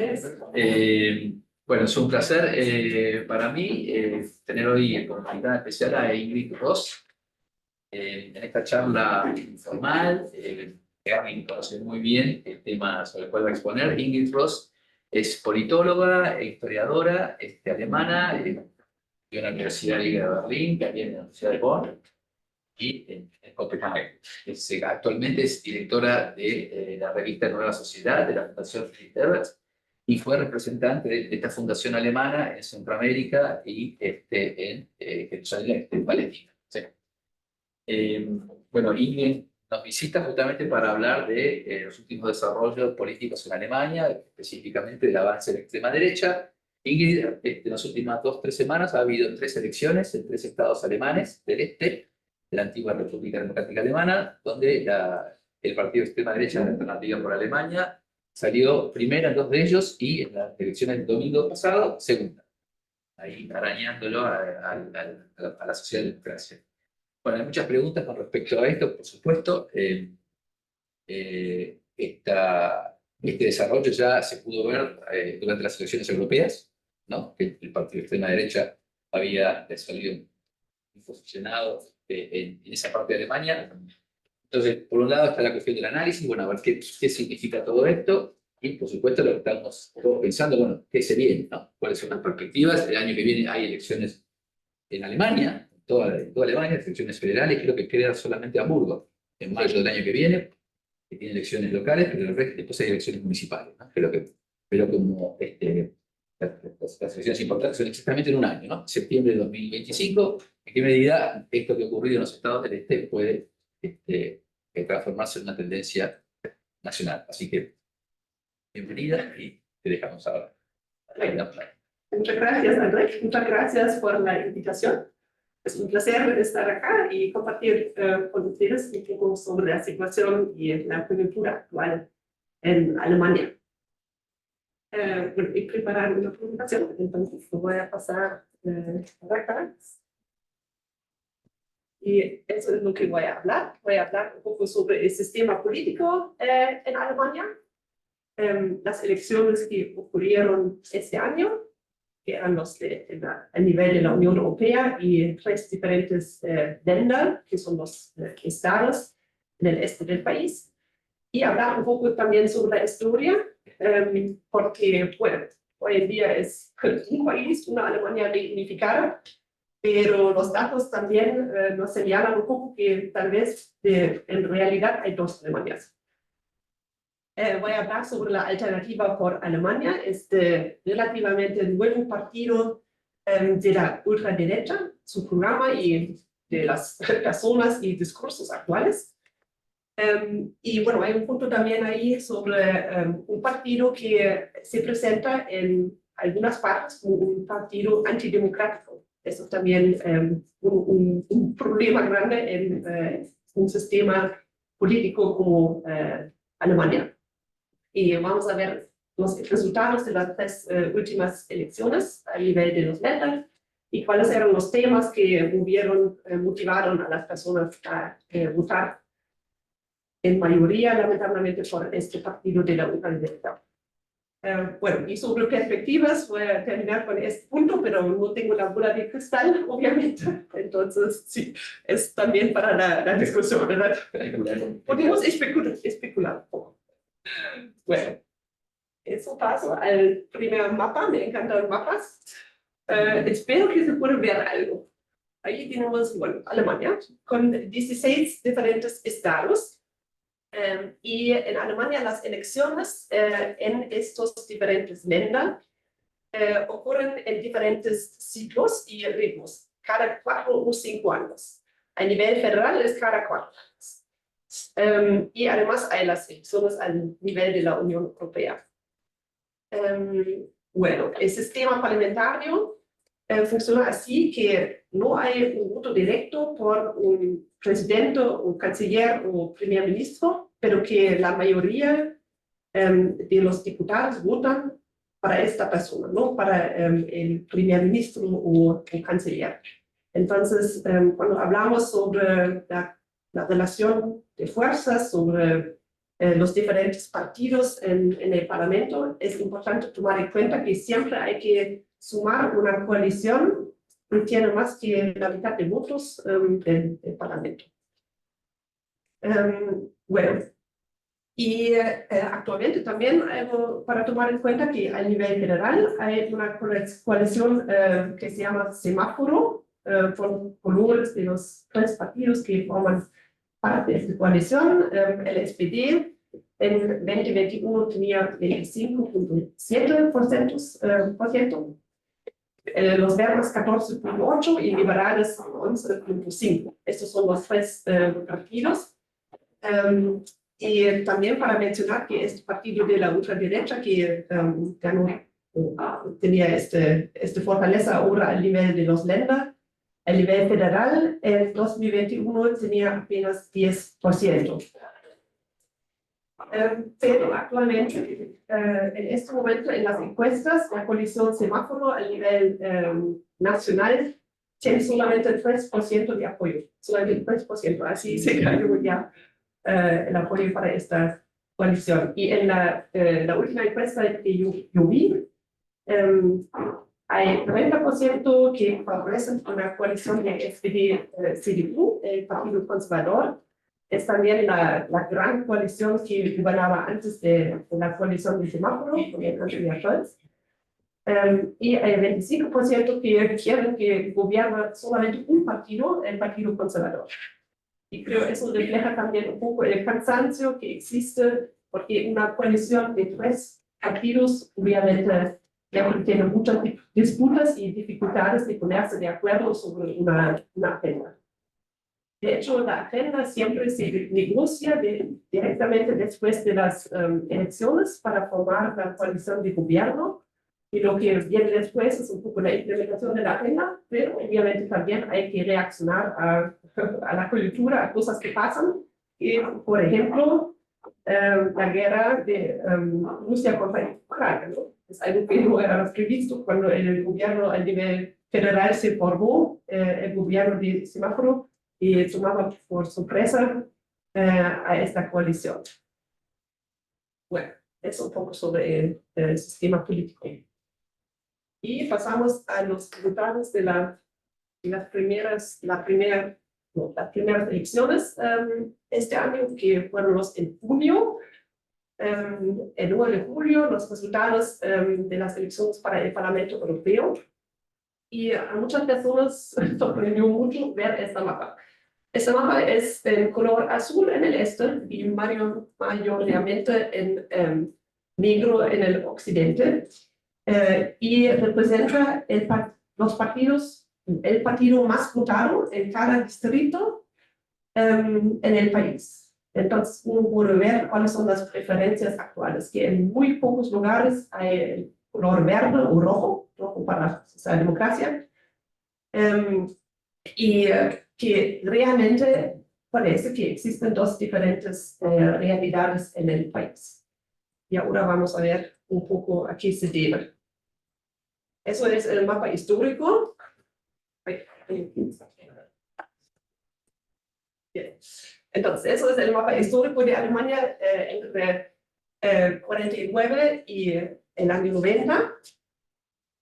noches. Bueno, es un placer para mí tener hoy como invitada especial a Ingrid Ross en esta charla informal. Que alguien conoce muy bien el tema sobre el cual va a exponer. Ingrid Ross es politóloga e historiadora alemana de la Universidad Libre de Berlín, también en la Universidad de Bonn y en Copenhague. Actualmente es directora de la revista Nueva Sociedad de la Fundación Friedrich Ebert y fue representante de esta fundación alemana en Centroamérica y en Jerusalén, en Palestina. Sí. Bueno, Ingrid nos visita justamente para hablar de los últimos desarrollos políticos en Alemania, específicamente del avance de la extrema derecha. Ingrid, en las últimas 2 o 3 semanas ha habido 3 elecciones en 3 estados alemanes del este, de la antigua República Democrática Alemana, donde el partido de extrema derecha, la Alternativa por Alemania, salió primera en 2 de ellos y en las elecciones del domingo pasado, segunda. Ahí arañándolo a la socialdemocracia. Bueno, hay muchas preguntas con respecto a esto, por supuesto. Este desarrollo ya se pudo ver durante las elecciones europeas, ¿no? Que el partido de extrema derecha había salido posicionado en esa parte de Alemania. Entonces, por un lado está la cuestión del análisis, bueno, a ver qué significa todo esto, y por supuesto lo que estamos todos pensando, bueno, qué se viene, ¿no? ¿Cuáles son las perspectivas? El año que viene hay elecciones en Alemania, toda Alemania, elecciones federales, creo que queda solamente Hamburgo en mayo del año que viene, que tiene elecciones locales, pero después hay elecciones municipales, ¿no? Pero como las elecciones importantes son exactamente en un año, ¿no? Septiembre de 2025, ¿en qué medida esto que ha ocurrido en los estados del este puede transformarse en una tendencia nacional? Así que, bienvenida y te dejamos ahora. Muchas gracias, Andrés. Muchas gracias por la invitación. Es un placer estar acá y compartir con ustedes un poco sobre la situación y la coyuntura actual en Alemania. Bueno, y preparar una presentación, entonces lo voy a pasar para acá. Y eso es lo que voy a hablar. Voy a hablar un poco sobre el sistema político en Alemania, las elecciones que ocurrieron este año, que eran los a nivel de la Unión Europea y 3 diferentes Länder, que son los estados en el este del país. Y hablar un poco también sobre la historia, porque, bueno, hoy en día es un país, una Alemania reunificada, pero los datos también nos señalan un poco que tal vez en realidad hay 2 Alemanias. Voy a hablar sobre la Alternativa por Alemania, este relativamente nuevo partido de la ultraderecha, su programa y de las personas y discursos actuales. Y bueno, hay un punto también ahí sobre un partido que se presenta en algunas partes como un partido antidemocrático. Eso es también un problema grande en un sistema político como Alemania. Y vamos a ver los resultados de las 3 últimas elecciones a nivel de los Länder y cuáles eran los temas que motivaron a las personas a votar en mayoría, lamentablemente, por este partido de la ultraderecha. Bueno, y sobre perspectivas, voy a terminar con este punto, pero no tengo la bola de cristal, obviamente. Entonces, sí, es también para la discusión, ¿verdad? Podemos especular un poco. Bueno, eso paso al primer mapa, me encantan mapas. Espero que se pueda ver algo. Ahí tenemos, bueno, Alemania, con 16 diferentes estados. Y en Alemania las elecciones en estos diferentes Länder ocurren en diferentes ciclos y ritmos, cada 4 o 5 años. A nivel federal es cada 4 años. Y además hay las elecciones a nivel de la Unión Europea. Bueno, el sistema parlamentario funciona así que no hay un voto directo por un presidente, un canciller o primer ministro, pero que la mayoría de los diputados votan para esta persona, no para el primer ministro o el canciller. Entonces, cuando hablamos sobre la relación de fuerzas, sobre los diferentes partidos en el Parlamento, es importante tomar en cuenta que siempre hay que sumar una coalición que tiene más que la mitad de votos del Parlamento. Bueno, y actualmente también algo para tomar en cuenta que a nivel general hay una coalición que se llama Semáforo, con colores de los tres partidos que forman parte de esta coalición. El SPD en 2021 tenía 25,7%, los verdes 14,8% y liberales 11,5%. Estos son los tres partidos. Y también para mencionar que este partido de la ultraderecha que ganó, tenía esta fortaleza ahora a nivel de los länder, a nivel federal, en 2021 tenía apenas 10%. Pero actualmente, en este momento, en las encuestas, la coalición Semáforo a nivel nacional tiene solamente el 3% de apoyo, solamente el 3%, así se cayó ya el apoyo para esta coalición. Y en la última encuesta que yo vi, hay 90% que favorecen una coalición de SPD-CDU, el Partido Conservador. Es también la gran coalición que gobernaba antes de la coalición de Semáforo, con Angela Scholz. Y hay 25% que quieren que gobierne solamente un partido, el Partido Conservador. Y creo que eso refleja también un poco el cansancio que existe, porque una coalición de tres partidos obviamente tiene muchas disputas y dificultades de ponerse de acuerdo sobre una agenda. De hecho, la agenda siempre se negocia directamente después de las elecciones para formar la coalición de gobierno. Y lo que viene después es un poco la implementación de la agenda, pero obviamente también hay que reaccionar a la coyuntura, a cosas que pasan. Y, por ejemplo, la guerra de Rusia contra Ucrania, ¿no? Es algo que no era previsto cuando el gobierno a nivel federal se formó, el gobierno de Semáforo, y tomaba por sorpresa a esta coalición. Bueno, es un poco sobre el sistema político. Y pasamos a los resultados de las primeras elecciones este año, que fueron los en junio. El 9 de julio, los resultados de las elecciones para el Parlamento Europeo. Y a muchas personas sorprendió mucho ver esta mapa. Esta mapa es de color azul en el este y mayoritariamente en negro en el occidente. Y representa los partidos, el partido más votado en cada distrito en el país. Entonces, uno puede ver cuáles son las preferencias actuales, que en muy pocos lugares hay el color verde o rojo para la socialdemocracia, y que realmente parece que existen dos diferentes realidades en el país. Y ahora vamos a ver un poco a qué se debe. Eso es el mapa histórico. Bien. Entonces, eso es el mapa histórico de Alemania entre 49 y el año 90.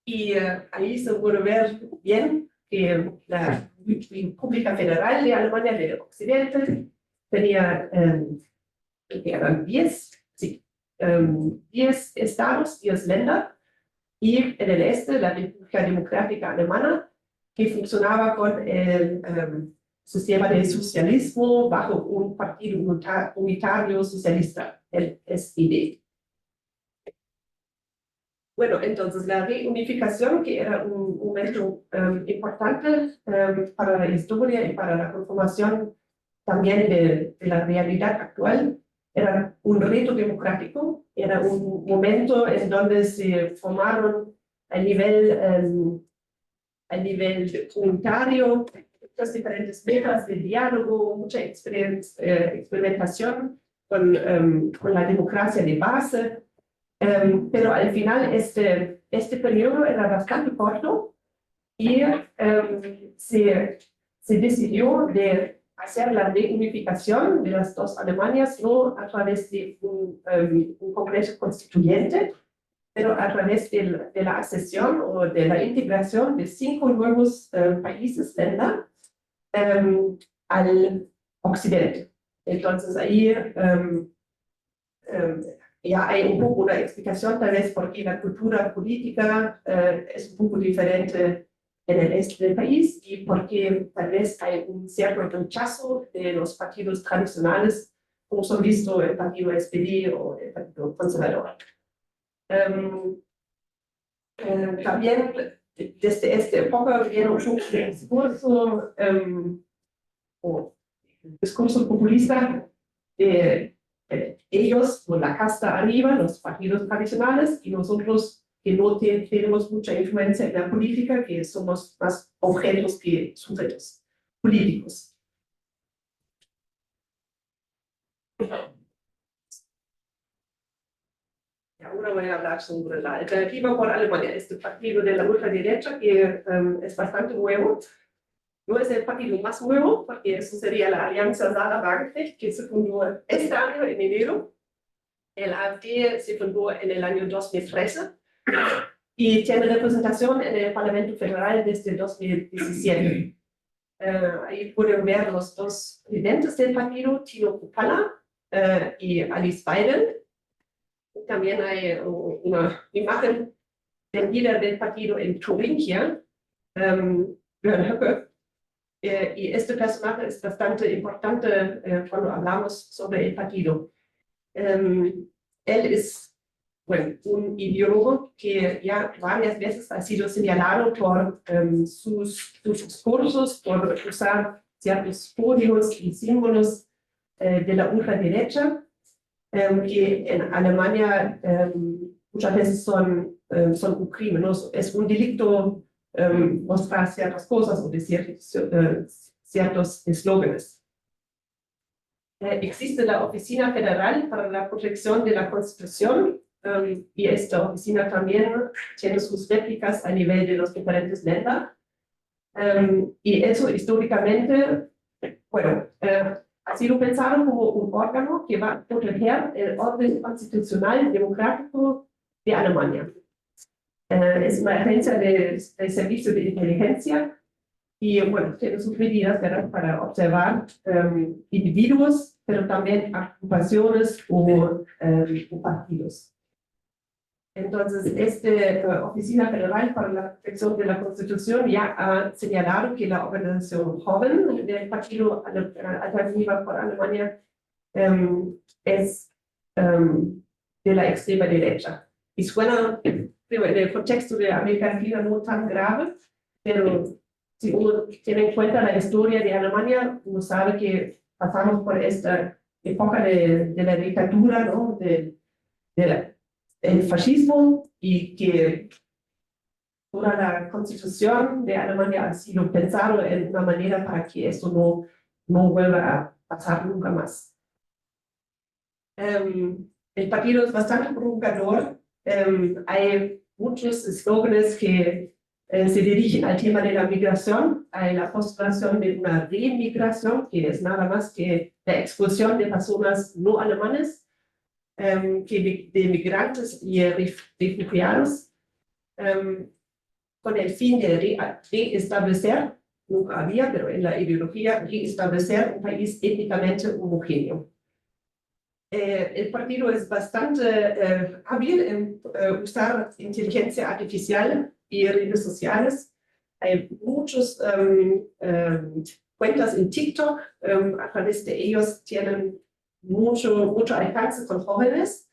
Y ahí se puede ver bien que la República Federal de Alemania del Occidente tenía que eran 10 estados, 10 länder, y en el este la República Democrática Alemana, que funcionaba con el sistema de socialismo bajo un partido unitario socialista, el SED. Bueno, entonces la reunificación, que era un momento importante para la historia y para la conformación también de la realidad actual, era un reto democrático, era un momento en donde se formaron a nivel comunitario muchas diferentes metas de diálogo, mucha experimentación con la democracia de base. Pero al final este periodo era bastante corto y se decidió de hacer la reunificación de las dos Alemanias, no a través de un Congreso Constituyente, pero a través de la accesión o de la integración de 5 nuevos países, länder, al occidente. Entonces ahí ya hay un poco una explicación tal vez por qué la cultura política es un poco diferente en el este del país y por qué tal vez hay un cierto rechazo de los partidos tradicionales, como son visto el partido SPD o el partido conservador. También desde esta época viene un poco el discurso populista de ellos, con la casta arriba, los partidos tradicionales, y nosotros que no tenemos mucha influencia en la política, que somos más objetos que sujetos políticos. Ahora voy a hablar sobre la Alternativa por Alemania, este partido de la ultraderecha que es bastante nuevo. No es el partido más nuevo, porque eso sería la Alianza Sahra-Wagenknecht, que se fundó este año en enero. El AfD se fundó en el año 2013 y tiene representación en el Parlamento Federal desde 2017. Ahí pueden ver los dos presidentes del partido, Tino Kruppalla y Alice Weidel. También hay una imagen del líder del partido en Turingia, Björn Höcke. Y este personaje es bastante importante cuando hablamos sobre el partido. Él es un ideólogo que ya varias veces ha sido señalado por sus discursos, por usar ciertos códigos y símbolos de la ultraderecha, que en Alemania muchas veces son un crimen, ¿no? Es un delito mostrar ciertas cosas o decir ciertos eslóganes. Existe la Oficina Federal para la Protección de la Constitución y esta oficina también tiene sus réplicas a nivel de los diferentes länder. Y eso históricamente, ha sido pensado como un órgano que va a proteger el orden constitucional democrático de Alemania. Es una agencia de servicio de inteligencia y tiene sus medidas para observar individuos, pero también agrupaciones o partidos. Entonces, esta Oficina Federal para la Protección de la Constitución ya ha señalado que la organización joven del Partido Alternativa por Alemania es de la extrema derecha. Y suena, en el contexto de América Latina, no tan grave, pero si uno tiene en cuenta la historia de Alemania, uno sabe que pasamos por esta época de la dictadura, ¿no? El fascismo, y que toda la constitución de Alemania ha sido pensada en una manera para que esto no vuelva a pasar nunca más. El partido es bastante provocador. Hay muchos eslóganes que se dirigen al tema de la migración. Hay la postulación de una remigración, que es nada más que la expulsión de personas no alemanes, de migrantes y refugiados, con el fin de reestablecer, nunca había, pero en la ideología, reestablecer un país étnicamente homogéneo. El partido es bastante hábil en usar inteligencia artificial y redes sociales. Hay muchas cuentas en TikTok, a través de ellos tienen mucho alcance con jóvenes.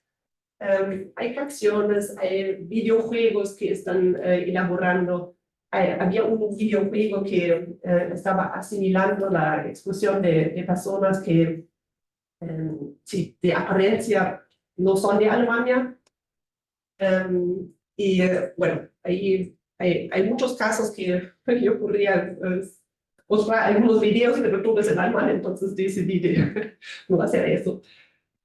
Hay canciones, hay videojuegos que están elaborando. Había un videojuego que estaba asimilando la expulsión de personas que de apariencia no son de Alemania. Ahí hay muchos casos que yo podría mostrar algunos videos, pero todo es en alemán, entonces decidí no hacer eso.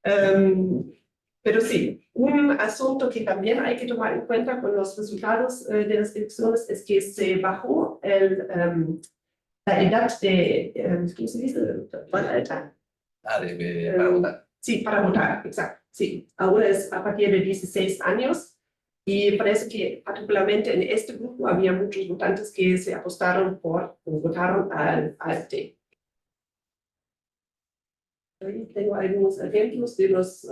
Pero sí, un asunto que también hay que tomar en cuenta con los resultados de las elecciones es que se bajó la edad de, ¿cómo se dice? Alter. Para votar. Sí, para votar, exacto. Sí, ahora es a partir de 16 años y parece que particularmente en este grupo había muchos votantes que se apostaron por o votaron al AfD. Ahí tengo algunos ejemplos de los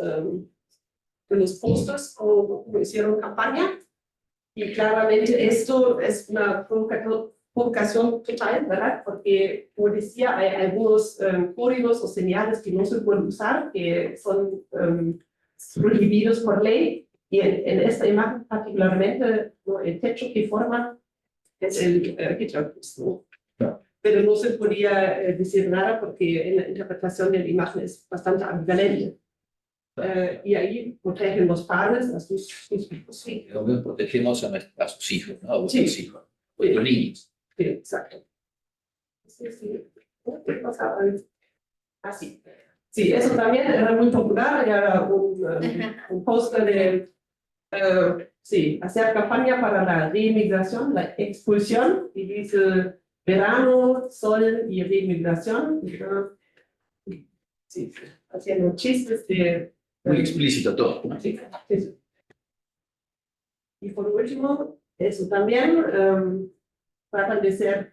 posters como hicieron campaña y claramente esto es una provocación total, ¿verdad? Porque, como decía, hay algunos códigos o señales que no se pueden usar, que son prohibidos por ley, y en esta imagen particularmente, ¿no? El techo que forma es el Hitler, ¿no? Pero no se podía decir nada porque en la interpretación de la imagen es bastante ambivalente. Y ahí protegen los padres a sus hijos. Sí. Protegemos a sus hijos, ¿no? A Sí. vuestros hijos, a los niños. Sí, exacto. Sí, sí. ¿Qué pasaba? Ah, sí. Sí, eso también era muy popular, era un póster de sí, hacer campaña para la reinmigración, la expulsión, y dice verano, sol y reinmigración. Sí, haciendo chistes de... Muy explícito todo, ¿no? Sí, sí. Y por último, eso también tratan de ser,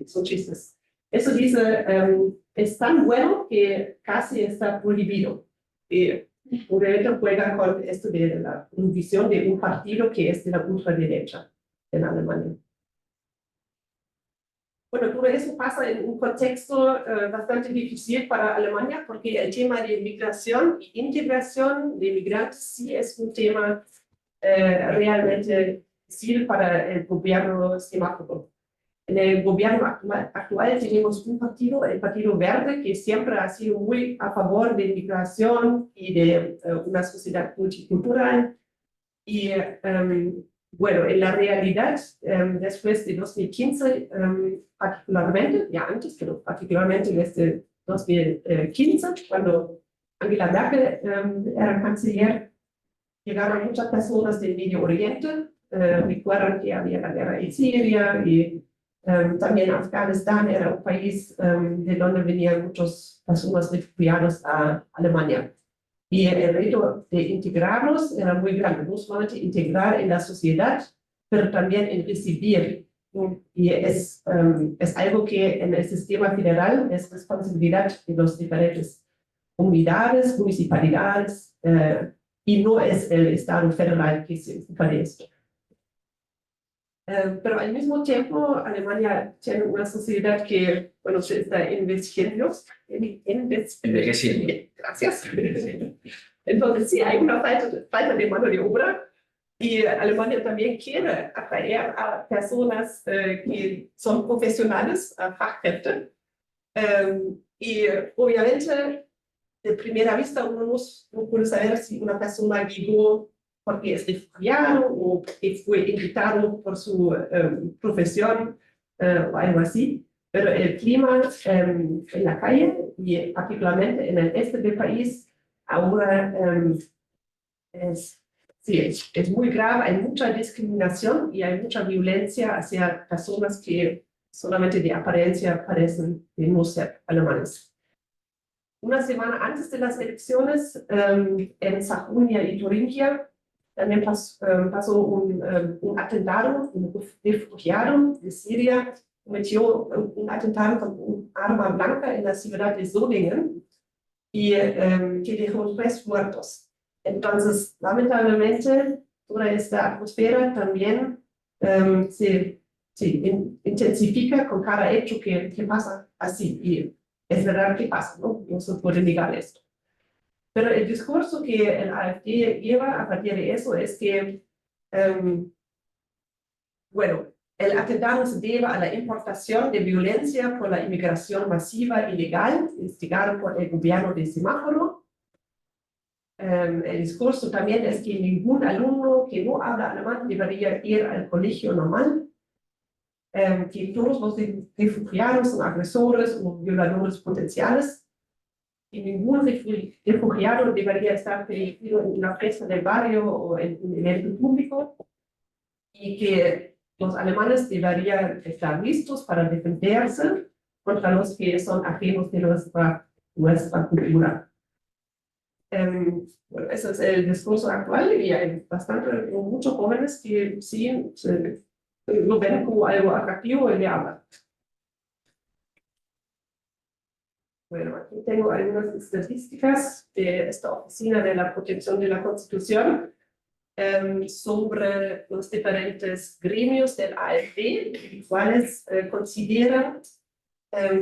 son chistes. Eso dice, es tan bueno que casi está prohibido. Obviamente juega con esto de la visión de un partido que es de la ultraderecha en Alemania. Bueno, todo eso pasa en un contexto bastante difícil para Alemania porque el tema de migración e integración de migrantes sí es un tema realmente difícil para el gobierno semáforo. En el gobierno actual tenemos un partido, el Partido Verde, que siempre ha sido muy a favor de migración y de una sociedad multicultural. Y bueno, en la realidad, después de 2015, particularmente, ya antes, pero particularmente desde 2015, cuando Angela Merkel era canciller, llegaron muchas personas del Medio Oriente. Recuerdan que había la guerra en Siria y también Afganistán era un país de donde venían muchas personas refugiadas a Alemania. Y el reto de integrarlos era muy grande, no solamente integrar en la sociedad, pero también en recibir. Y es algo que en el sistema federal es responsabilidad de los diferentes comunidades, municipalidades, y no es el Estado federal que se ocupa de esto. Pero al mismo tiempo, Alemania tiene una sociedad que, bueno, se está envejeciendo. Envejeciendo. Gracias. Entonces, sí, hay una falta de mano de obra. Y Alemania también quiere atraer a personas que son profesionales, a Fachkräfte. Y obviamente, de primera vista, uno no puede saber si una persona llegó porque es refugiado o porque fue invitado por su profesión o algo así. Pero el clima en la calle y particularmente en el este del país ahora es muy grave, hay mucha discriminación y hay mucha violencia hacia personas que solamente de apariencia parecen no ser alemanes. Una semana antes de las elecciones, en Sajonia y Turingia, también pasó un atentado, un refugiado de Siria cometió un atentado con un arma blanca en la ciudad de Solingen y que dejó 3 muertos. Entonces, lamentablemente, toda esta atmósfera también se intensifica con cada hecho que pasa así. Y es verdad que pasa, ¿no? No se puede negar esto. Pero el discurso que el AfD lleva a partir de eso es que, bueno, el atentado se debe a la importación de violencia por la inmigración masiva ilegal instigada por el gobierno de semáforo. El discurso también es que ningún alumno que no habla alemán debería ir al colegio normal. Que todos los refugiados son agresores o violadores potenciales. Que ningún refugiado debería estar permitido en una fiesta del barrio o en un evento público. Y que los alemanes deberían estar listos para defenderse contra los que son ajenos de nuestra cultura. Bueno, ese es el discurso actual y hay muchos jóvenes que sí lo ven como algo atractivo y le hablan. Bueno, aquí tengo algunas estadísticas de esta Oficina de la Protección de la Constitución sobre los diferentes gremios del AfD, los cuales consideran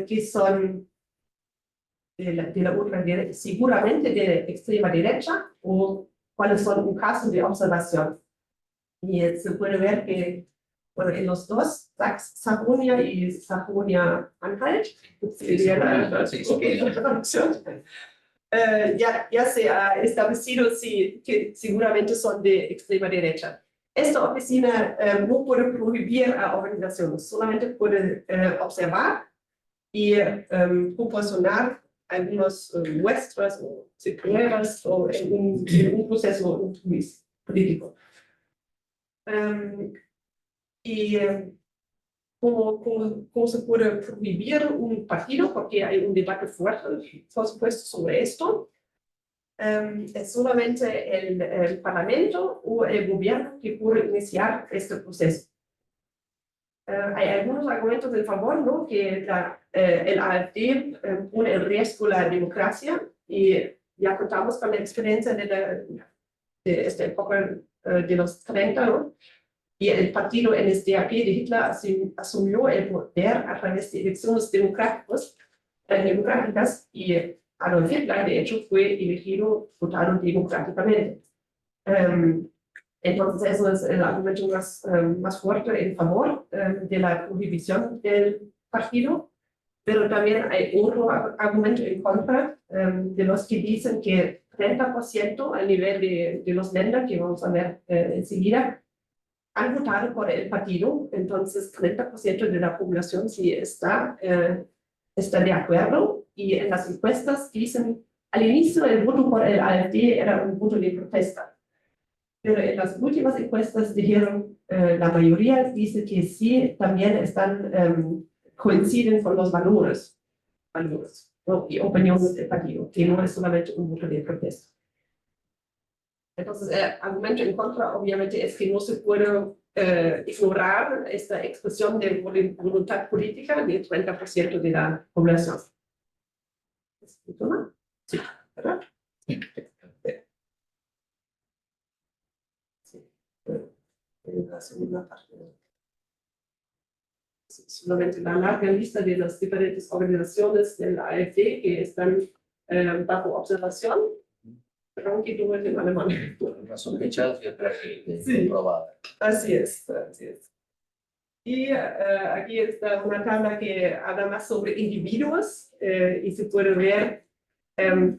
que son de la ultraderecha, seguramente de extrema derecha, o cuáles son un caso de observación. Y se puede ver que, bueno, en los dos, Sajonia y Sajonia-Anhalt, ya se ha establecido que seguramente son de extrema derecha. Esta oficina no puede prohibir a organizaciones, solamente puede observar y proporcionar algunas muestras o pruebas o en un proceso político. ¿Cómo se puede prohibir un partido? Porque hay un debate fuerte, por supuesto, sobre esto. Es solamente el Parlamento o el gobierno que puede iniciar este proceso. Hay algunos argumentos en favor, ¿no? Que el AfD pone en riesgo la democracia y ya contamos con la experiencia de esta época de los 30, ¿no? Y el partido NSDAP de Hitler asumió el poder a través de elecciones democráticas y Adolf Hitler, de hecho, fue elegido votado democráticamente. Entonces, eso es el argumento más fuerte en favor de la prohibición del partido, pero también hay otro argumento en contra de los que dicen que 30% al nivel de los länder, que vamos a ver enseguida, han votado por el partido, entonces 30% de la población sí está de acuerdo, y en las encuestas dicen, al inicio el voto por el AfD era un voto de protesta. Pero en las últimas encuestas dijeron, la mayoría dice que sí, también coinciden con los valores, ¿no? Y opiniones del partido, que no es solamente un voto de protesta. Entonces, el argumento en contra, obviamente, es que no se puede ignorar esta expresión de voluntad política del 30% de la población. Sí, ¿verdad? En la segunda parte. Solamente la larga lista de las diferentes organizaciones de la AfD que están bajo observación, pero aunque no es en alemán. Unas sospechadas y otras Sí. comprobadas. Así es. Y aquí está una tabla que habla más sobre individuos y se puede ver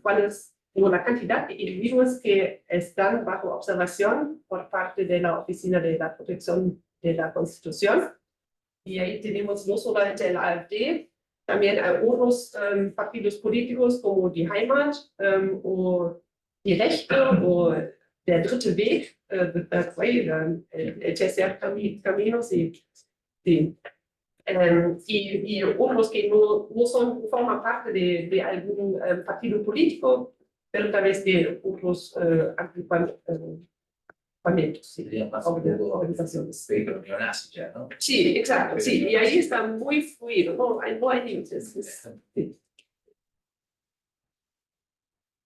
cuál es la cantidad de individuos que están bajo observación por parte de la Oficina de la Protección de la Constitución. Y ahí tenemos no solamente el AfD, también algunos partidos políticos como die Heimat o die Rechte o der Dritte Weg, el tercer camino, sí. Y otros que no forman parte de algún partido político, pero tal vez de otros agrupamientos, sí, organizaciones. Pero neonazi ya, ¿no? Sí, exacto, sí, y ahí está muy fluido, no hay límites. Sí.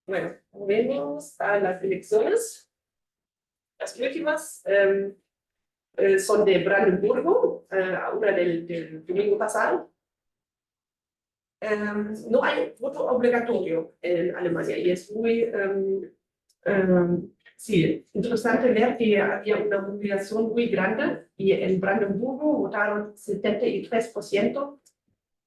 Bueno, volvemos a las elecciones. Las últimas son de Brandenburgo, una del domingo pasado. No hay voto obligatorio en Alemania y es muy sí, interesante ver que había una movilización muy grande y en Brandenburgo votaron 73%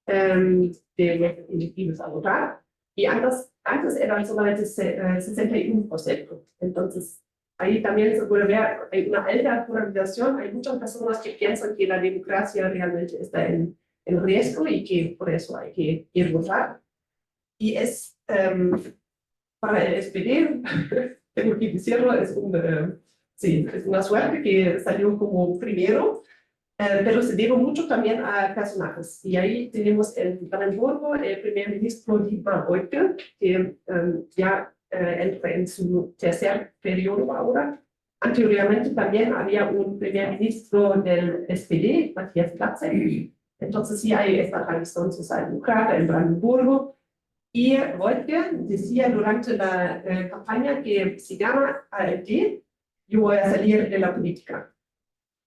de los elegibles a votar y antes eran solamente 61%. Entonces, ahí también se puede ver, hay una alta polarización, hay muchas personas que piensan que la democracia realmente está en riesgo y que por eso hay que ir a votar. Y es para el SPD, tengo que decirlo, es una suerte que salió como primero, pero se debe mucho también a personajes. Y ahí tenemos en Brandenburgo el primer ministro Dietmar Woidke, que ya entra en su tercer periodo ahora. Anteriormente también había un primer ministro del SPD, Matthias Glatze. Entonces sí hay esta tradición socialdemócrata en Brandenburgo. Y Woidke decía durante la campaña que si gana AfD, yo voy a salir de la política.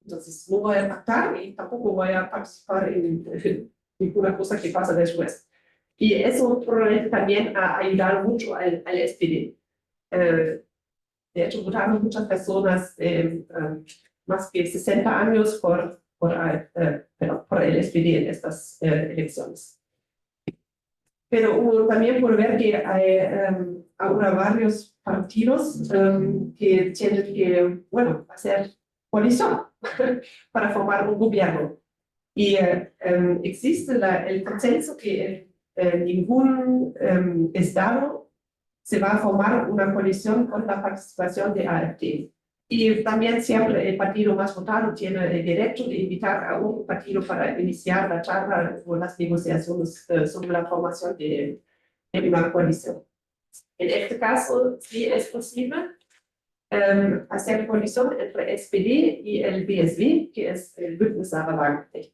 Entonces no voy a pactar y tampoco voy a participar en ninguna cosa que pasa después. Y eso probablemente también ha ayudado mucho al SPD. De hecho, votaron muchas personas más que 60 años por el SPD en estas elecciones. Pero uno también puede ver que hay ahora varios partidos que tienen que, bueno, hacer coalición para formar un gobierno. Y existe el consenso que en ningún estado se va a formar una coalición con la participación de AfD. Y también siempre el partido más votado tiene el derecho de invitar a un partido para iniciar la charla o las negociaciones sobre la formación de una coalición. En este caso, sí es posible hacer coalición entre SPD y el BSW, que es el Bündnis Sarah Wagenknecht.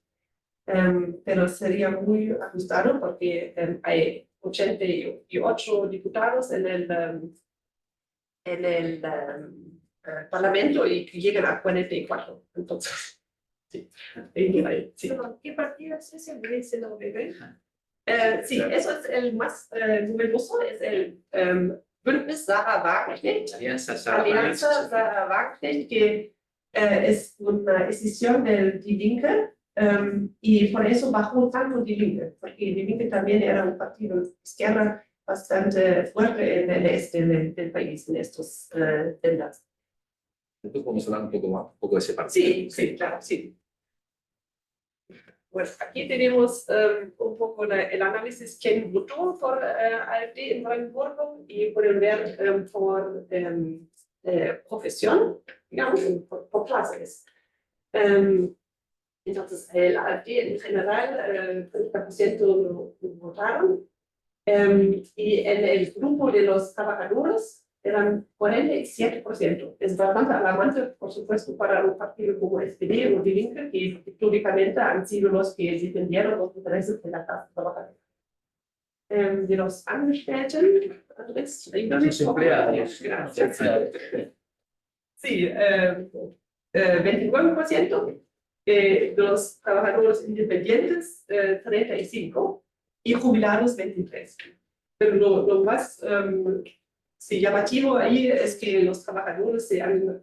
Pero sería muy ajustado porque hay 88 diputados en el Parlamento y que llegan a 44. Entonces, sí. Sí. ¿Qué partido es ese? BSW. Sí, eso es el más numeroso, es el Bündnis Sarah Wagenknecht. Alianza Sarah Alianza Sarah Wagenknecht, que es una decisión del Die Linke, y por eso bajó tanto Die Linke, porque Die Linke también era un partido de izquierda bastante fuerte en el este del país, en estos lendas. Entonces podemos hablar un poco de ese partido. Sí, sí, claro, sí. Bueno, aquí tenemos un poco el análisis quién votó por AfD en Brandenburgo y pueden ver por profesión, digamos, por clases. Entonces, el AfD en general, 30% votaron. Y en el grupo de los trabajadores eran 47%. Es bastante alarmante, por supuesto, para un partido como SPD o Die Linke, que históricamente han sido los que defendieron los intereses de la clase trabajadora. De los Angestellten, Andrés, Los empleados. Gracias. Sí, 29%. De los trabajadores independientes, 35%, y jubilados, 23%. Pero lo más sí, llamativo ahí es que los trabajadores se han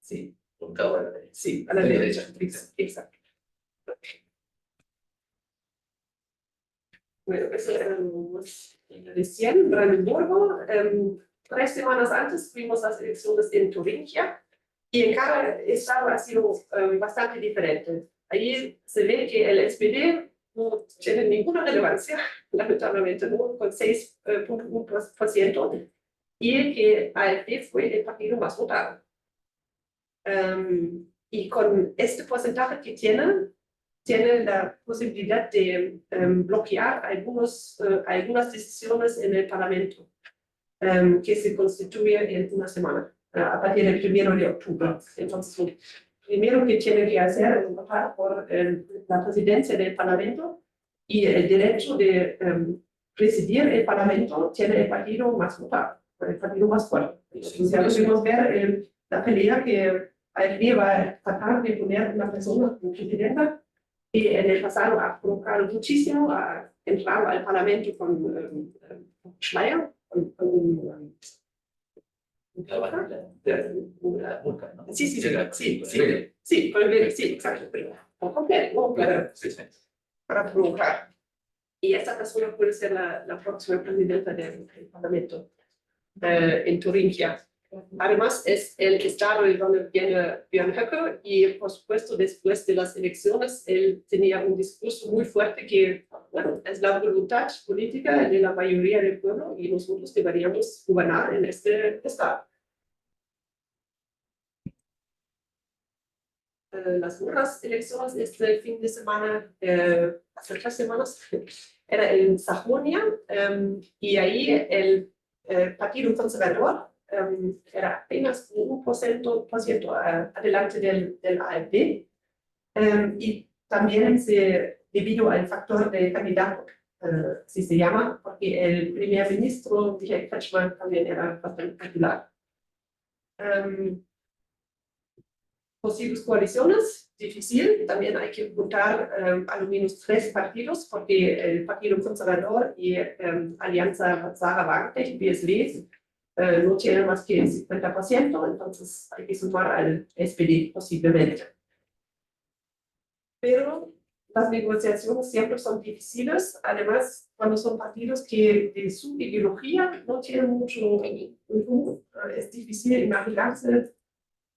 sí, sí, a la derecha. Exacto. Bueno, eso éramos de 100, Brandenburgo. 3 semanas antes tuvimos las elecciones en Turingia. Y en cada estado ha sido bastante diferente. Ahí se ve que el SPD no tiene ninguna relevancia, lamentablemente, ¿no? Con 6,1%, y que AfD fue el partido más votado. Y con este porcentaje que tiene la posibilidad de bloquear algunas decisiones en el Parlamento, que se constituye en una semana. A partir del 1 de octubre. Entonces, lo primero que tiene que hacer es votar por la presidencia del Parlamento y el derecho de presidir el Parlamento tiene el partido más votado, el partido más fuerte. Entonces, ya podemos ver la pelea que AfD va a tratar de poner una persona como presidenta, y en el pasado ha provocado muchísimo, ha entrado al Parlamento con Schleier, con Sí, exacto. Para provocar. Y esta persona puede ser la próxima presidenta del Parlamento en Turingia. Además, es el estado de donde viene Björn Höcke, y por supuesto, después de las elecciones, él tenía un discurso muy fuerte que, bueno, es la voluntad política de la mayoría del pueblo y nosotros deberíamos gobernar en este estado. las otras elecciones este fin de semana, hace 3 semanas, era en Sajonia, y ahí el Partido Conservador era apenas 1% adelante del AfD, y también debido al factor de candidato, así se llama, porque el primer ministro, Michael Kretschmann, también era bastante popular. Posibles coaliciones, difícil, también hay que juntar al menos 3 partidos, porque el Partido Conservador y Alianza Sarah Wagenknecht, BSW, no tienen más que el 50%, entonces hay que sumar al SPD posiblemente. Pero las negociaciones siempre son difíciles, además cuando son partidos que de su ideología no tienen mucho en común, es difícil imaginarse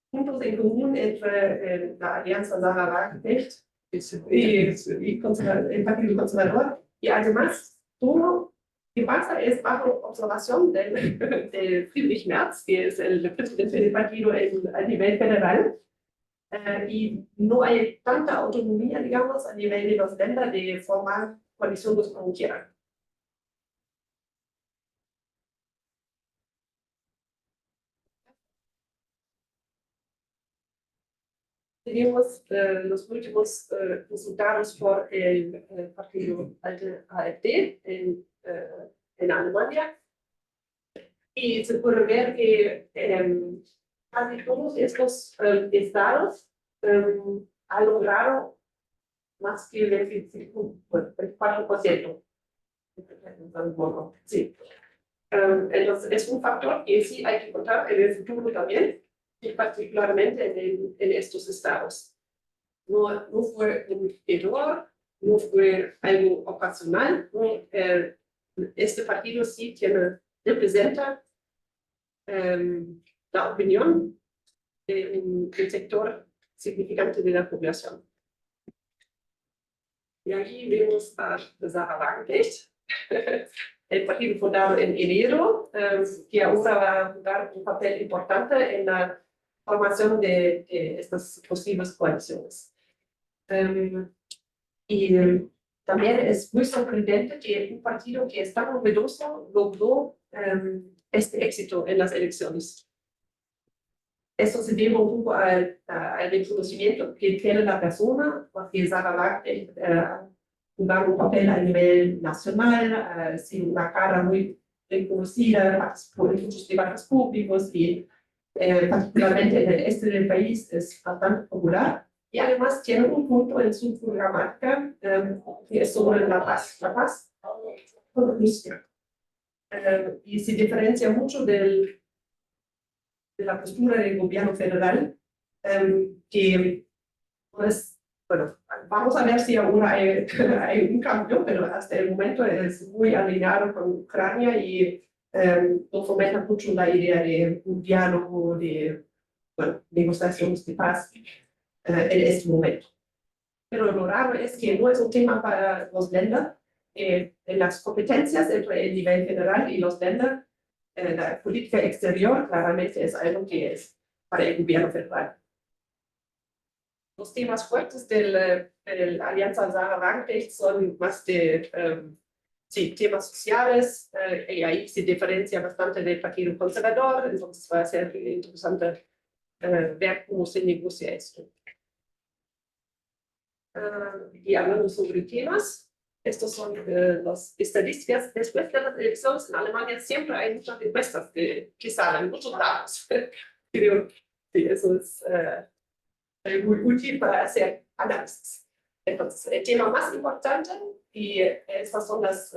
puntos en común entre la Alianza Sarah Wagenknecht y el Partido Conservador, y además todo que pasa es bajo observación de Friedrich Merz, que es el presidente del partido a nivel federal. Y no hay tanta autonomía, digamos, a nivel de los länder de formar coaliciones como quieran. Tenemos los últimos resultados por el partido AfD en Alemania, y se puede ver que casi todos estos estados han logrado más que el 24%. Sí. Entonces es un factor que sí hay que contar en el futuro también, y particularmente en estos estados. No fue un error, no fue algo ocasional, este partido sí representa la opinión de un sector significante de la población. Y aquí vemos a Sarah Wagenknecht, el partido fundado en enero, que ahora va a jugar un papel importante en la formación de estas posibles coaliciones. Y también es muy sorprendente que un partido que es tan novedoso logró este éxito en las elecciones. Eso se debe un poco al reconocimiento que tiene la persona, porque Sarah Wagenknecht jugar un papel a nivel nacional, sin una cara muy reconocida, participó en muchos debates públicos y particularmente en el este del país es bastante popular. Y además tiene un punto en su programática que es sobre la paz con Rusia. Y se diferencia mucho de la postura del gobierno federal, que pues, bueno, vamos a ver si ahora hay un cambio, pero hasta el momento es muy alineado con Ucrania y no fomenta mucho la idea de un diálogo, de negociaciones de paz en este momento. Pero lo raro es que no es un tema para los länder. En las competencias entre el nivel federal y los länder, la política exterior claramente es algo que es para el gobierno federal. Los temas fuertes de la Alianza Sarah Wagenknecht son más de temas sociales, y ahí se diferencia bastante del Partido Conservador, entonces va a ser interesante ver cómo se negocia esto. Y hablando sobre temas, estos son las estadísticas. Después de las elecciones en Alemania siempre hay muchas encuestas que salen, muchos datos. Creo que eso es muy útil para hacer análisis. Entonces, el tema más importante, y estas son las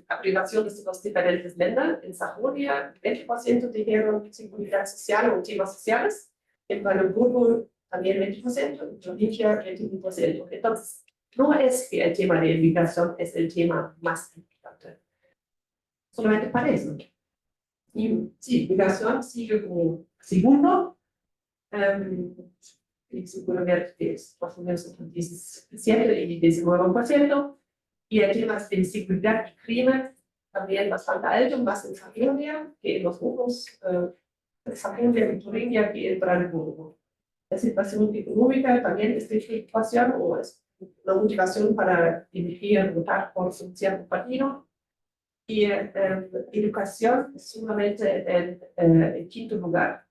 aprivaciones de los diferentes länder. En Sajonia, 20% dijeron seguridad social o temas sociales. En Brandenburgo, también 20%, en Turingia, 21%. Entonces, no es que el tema de migración es el tema más importante. Solamente parece. Y sí, migración sigue como segundo. Se puede ver que es más o menos entre 17 y 19%. Y el tema de seguridad y crimen también bastante alto, más en Sajonia que en los otros, Sajonia y Turingia que en Brandenburgo. la situación económica también es de fluctuación o es una motivación para elegir votar por un cierto partido. Y educación es solamente en quinto lugar.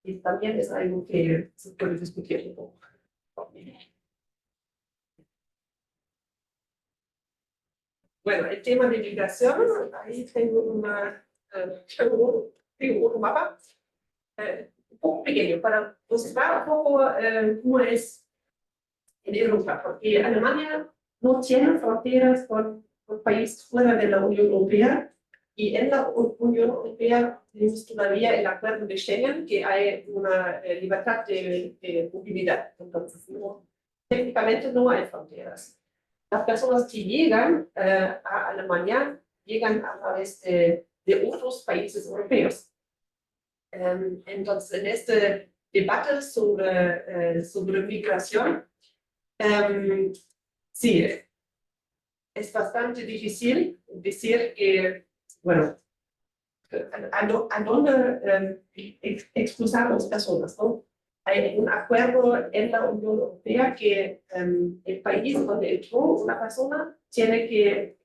Y también es algo que se puede discutir un poco. Bueno, el tema de migración, ahí tengo un mapa un poco pequeño para mostrar un poco cómo es en Europa, porque Alemania no tiene fronteras con países fuera de la Unión Europea y en la Unión Europea tenemos todavía el acuerdo de Schengen, que hay una libertad de movilidad. Entonces, técnicamente no hay fronteras. Las personas que llegan a Alemania llegan a través de otros países europeos. Entonces, en este debate sobre migración, sí, es bastante difícil decir que, bueno, a dónde expulsamos personas, ¿no? Hay un acuerdo en la Unión Europea que el país donde entró una persona tiene que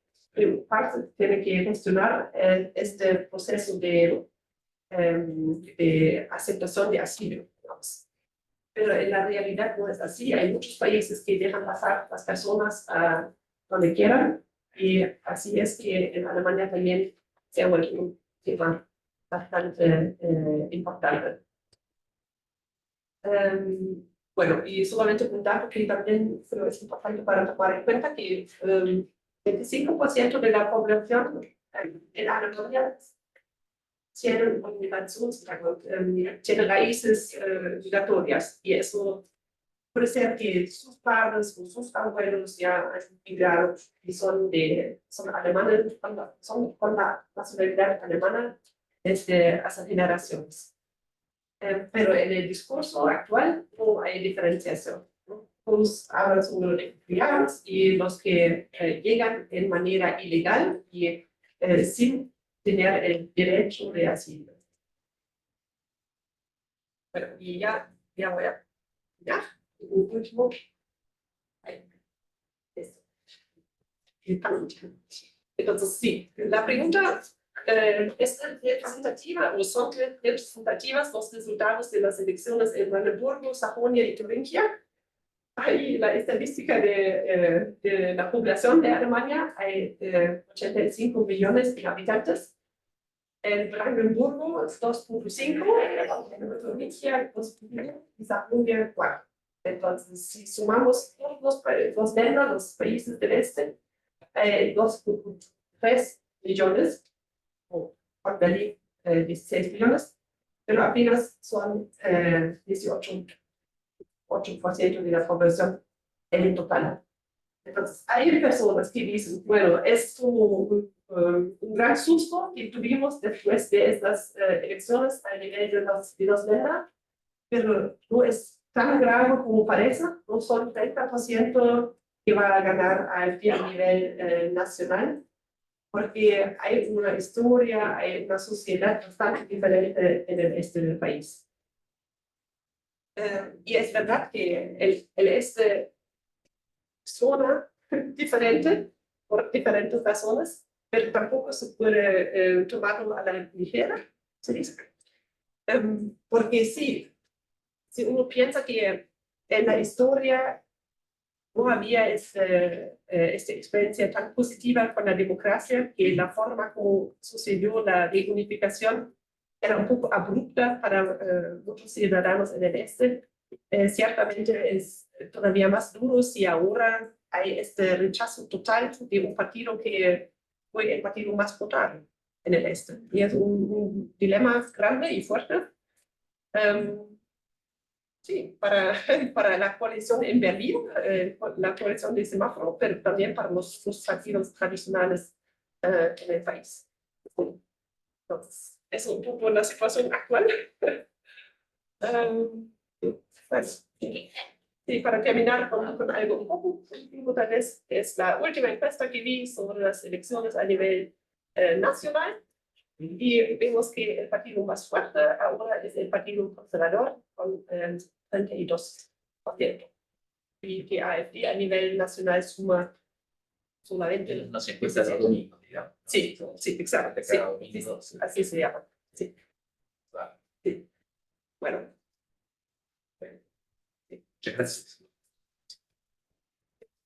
gestionar este proceso de aceptación de asilo, digamos. Pero en la realidad no es así. Hay muchos países que dejan pasar las personas a donde quieran y así es que en Alemania también se ha vuelto un tema bastante importante. Bueno, y solamente un dato que también creo es importante para tomar en cuenta que 25% de la población en Alemania tiene un migrationshintergrund, tiene raíces migratorias y eso puede ser que sus padres o sus abuelos ya han migrado y son alemanes, son con la nacionalidad alemana desde hace generaciones. Pero en el discurso actual no hay diferenciación, ¿no? Todos hablan sobre refugiados y los que llegan en manera ilegal y sin tener el derecho de asilo. Bueno, y ya voy a... ¿Ya? Un último. Esto. Entonces, sí, la pregunta ¿es representativa o son representativas los resultados de las elecciones en Brandenburgo, Sajonia y Turingia? Hay la estadística de la población de Alemania, hay 85 millones de habitantes. En Brandenburgo es 2.5, en Turingia 2.1 y Sajonia 4. Entonces, si sumamos todos los länder, los países del este, 2.3 millones, o por Berlín 16 millones, pero apenas son 8% de la población en total. Entonces, hay personas que dicen, bueno, es un gran susto que tuvimos después de estas elecciones a nivel de los länder, pero no es tan grave como parece, no son 30% que va a ganar a nivel nacional, porque hay una historia, hay una sociedad bastante diferente en el este del país. Y es verdad que el este suena diferente por diferentes razones, pero tampoco se puede tomarlo a la ligera, se dice. Porque sí, si uno piensa que en la historia no había esta experiencia tan positiva con la democracia, que la forma como sucedió la reunificación era un poco abrupta para muchos ciudadanos en el este. Ciertamente es todavía más duro si ahora hay este rechazo total de un partido que fue el partido más votado en el este. Y es un dilema grande y fuerte. Sí, para la coalición en Berlín, la coalición de semáforo, pero también para los partidos tradicionales en el país. Entonces, es un poco la situación actual. Pues, sí, para terminar con algo un poco último, tal vez es la última encuesta que vi sobre las elecciones a nivel nacional. Y vemos que el partido más fuerte ahora es el Partido Conservador, con 32%. Y que AfD a nivel nacional suma solamente... No se encuestas los domingos, digamos. Sí, sí, exacto. Sí, Cada domingo, sí, así se llama. Sí. Claro. Sí. Bueno. Muchas gracias.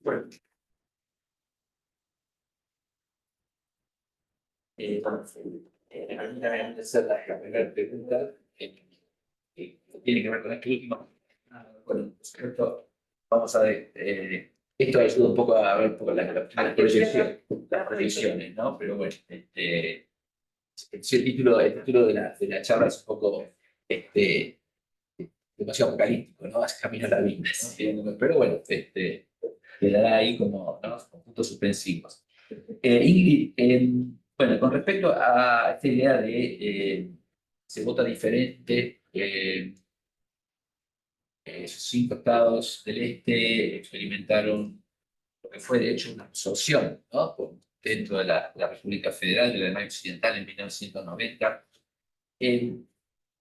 Bueno. Bueno, esa es la primera pregunta que tiene que ver con esto último. Bueno, por cierto, vamos a ver, esto ayuda un poco a ver un poco las proyecciones, ¿no? Pero bueno, sí, el título de la charla es un poco demasiado apocalíptico, ¿no? Hace camino a la vida, ¿no? Pero bueno, quedará ahí como, ¿no? Con puntos suspensivos. Ingrid, bueno, con respecto a esta idea de se vota diferente, esos 5 estados del este experimentaron lo que fue de hecho una absorción, ¿no? Dentro de la República Federal de la Alemania Occidental en 1990.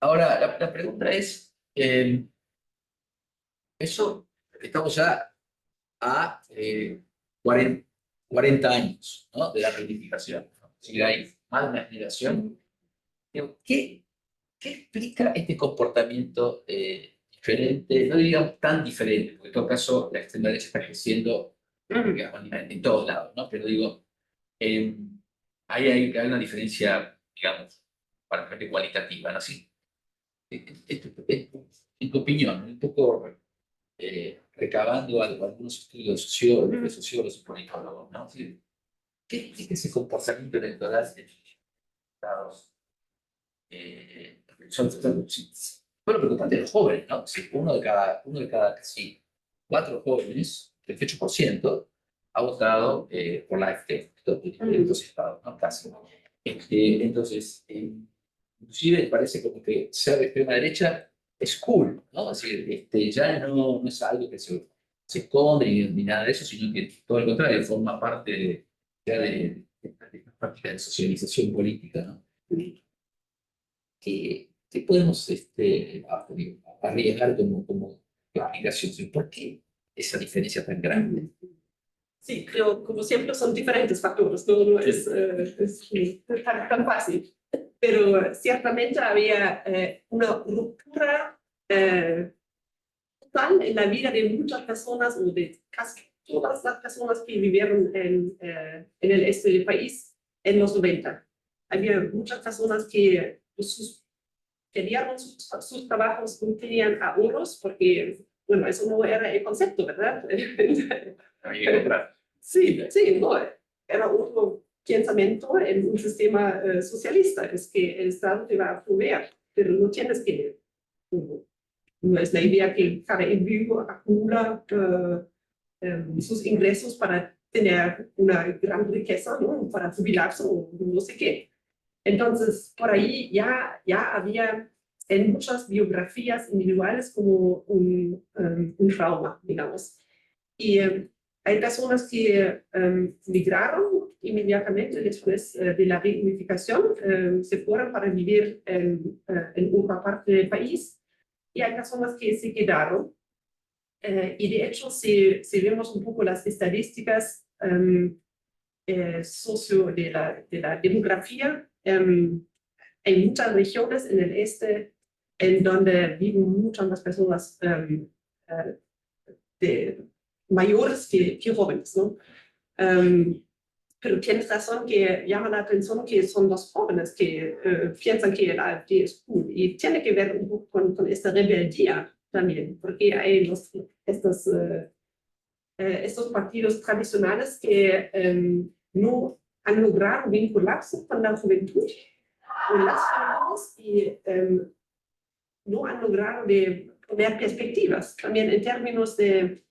Ahora, la pregunta es, eso, estamos ya a 40 años, ¿no? De la reunificación, ¿no? Si hay más de una generación. Digo, ¿qué explica este comportamiento diferente? No digamos tan diferente, porque en todo caso la extrema derecha está creciendo digamos, en todos lados, ¿no? Pero digo, ahí hay una diferencia, digamos, bastante cualitativa, ¿no? Sí. En tu opinión, un poco recabando algunos estudios de sociólogos y politólogos, ¿no? Sí. ¿Qué explica ese comportamiento electoral de los estados? Bueno, preocupante los jóvenes, ¿no? Sí, uno de cada casi 4 jóvenes, 38%, ha votado por la AfD, en estos estados, ¿no? Casi. Entonces, inclusive parece como que ser de extrema derecha es cool, ¿no? Es decir, ya no es algo que se esconde ni nada de eso, sino que todo lo contrario, forma parte ya de la práctica de socialización política, ¿no? ¿Qué podemos arriesgar como aplicación? ¿Por qué esa diferencia tan grande? Sí, creo, como siempre, son diferentes factores, no es tan fácil. Pero ciertamente había una ruptura total en la vida de muchas personas, o de casi todas las personas que vivieron en el este del país en los 90. Había muchas personas que perdieron sus trabajos, no tenían ahorros, porque, bueno, eso no era el concepto, ¿verdad? Sí, sí, no, era otro pensamiento en un sistema socialista, es que el Estado te va a proveer, pero no tienes que, no es la idea que cada individuo acumula sus ingresos para tener una gran riqueza, ¿no? Para jubilarse o no sé qué. Entonces, por ahí ya había en muchas biografías individuales como un trauma, digamos. Y hay personas que migraron inmediatamente después de la reunificación, se fueron para vivir en otra parte del país, y hay personas que se quedaron. Y de hecho, si vemos un poco las estadísticas socio de la demografía, hay muchas regiones en el este en donde viven muchas más personas mayores que jóvenes, ¿no? Pero tienes razón que llama la atención que son los jóvenes que piensan que el AfD es cool, y tiene que ver un poco con esta rebeldía también, porque hay estos partidos tradicionales que no han logrado vincularse con la juventud o las jóvenes, y no han logrado poner perspectivas. También en términos de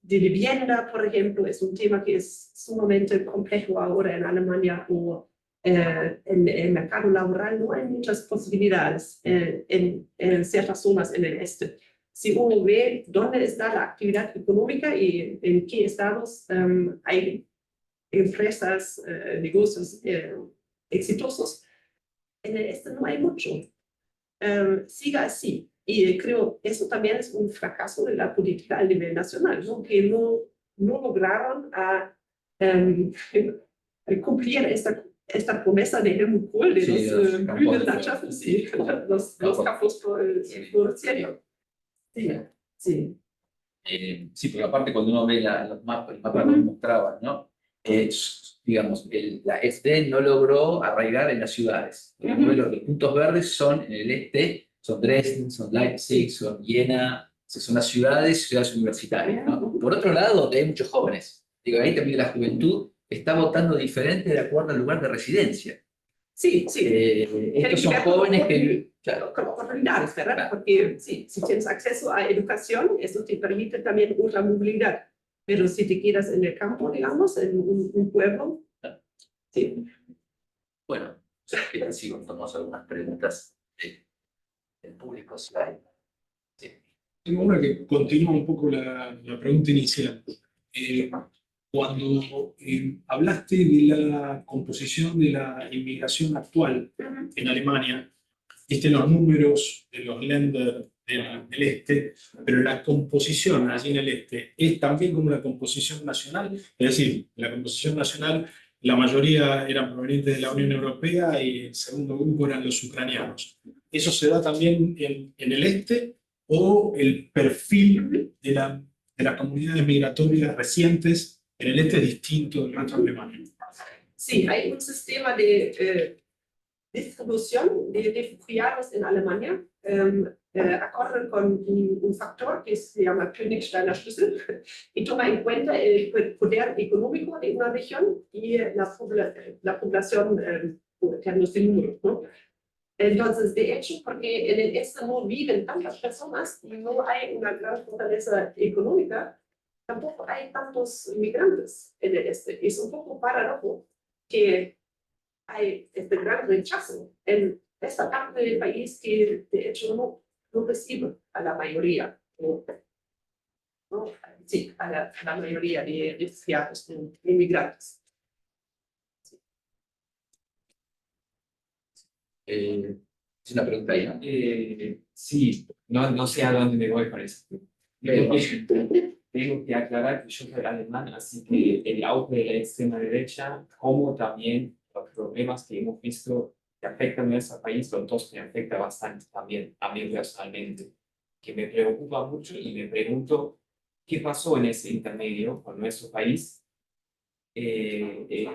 vivienda, por ejemplo, es un tema que es sumamente complejo ahora en Alemania, o en el mercado laboral no hay muchas posibilidades en ciertas zonas en el este. Si uno ve dónde está la actividad económica y en qué estados hay empresas, negocios exitosos. En el este no hay mucho. Siga así. Y creo que eso también es un fracaso de la política a nivel nacional, ¿no? Que no lograron cumplir esta promesa de Helmut Kohl de Sí, los los campos Bühnenlandschaften, sí, los campos por cielo. Sí, sí. Sí, porque aparte cuando uno ve los mapas, el mapa que mostraban, ¿no? Digamos, la SD no logró arraigar en las ciudades. Los puntos verdes son en el este, son Dresden, son Leipzig, son Viena, son las ciudades universitarias, ¿no? Por otro lado, donde hay muchos jóvenes. Digo, ahí también la juventud está votando diferente de acuerdo al lugar de residencia. Sí, sí. Estos son jóvenes que... Claro, Con oportunidades, ¿verdad? claro. Porque sí, si tienes acceso a educación, eso te permite también otra movilidad. Pero si te quedas en el campo, digamos, en un pueblo, sí. Bueno, si tomamos algunas preguntas del público, si hay. Sí. Tengo una que continúa un poco la pregunta inicial. Cuando hablaste de la composición de la inmigración actual en Alemania, viste los números de los Länder del este, pero la composición allí en el este es también como la composición nacional, es decir, la composición nacional, la mayoría eran provenientes de la Unión Europea y el segundo grupo eran los ucranianos. ¿Eso se da también en el este o el perfil de las comunidades migratorias recientes en el este es distinto del resto de Alemania? Sí, hay un sistema de distribución de refugiados en Alemania, acorde con un factor que se llama Königssteiner Schlüssel, y toma en cuenta el poder económico de una región y la población en términos de números, ¿no? Entonces, de hecho, porque en el este no viven tantas personas y no hay una gran fortaleza económica, tampoco hay tantos migrantes en el este. Es un poco paradójico que hay este gran rechazo en esta parte del país que de hecho no recibe a la mayoría, ¿no? Sí, a la mayoría de refugiados, de inmigrantes. Es una pregunta ahí, ¿no? Sí, no sé a dónde me voy con eso. Tengo que aclarar que yo soy alemán, así que el auge de la extrema derecha, como también los problemas que hemos visto que afectan a nuestro país, los dos me afecta bastante también a mí personalmente, que me preocupa mucho y me pregunto qué pasó en ese intermedio con nuestro país y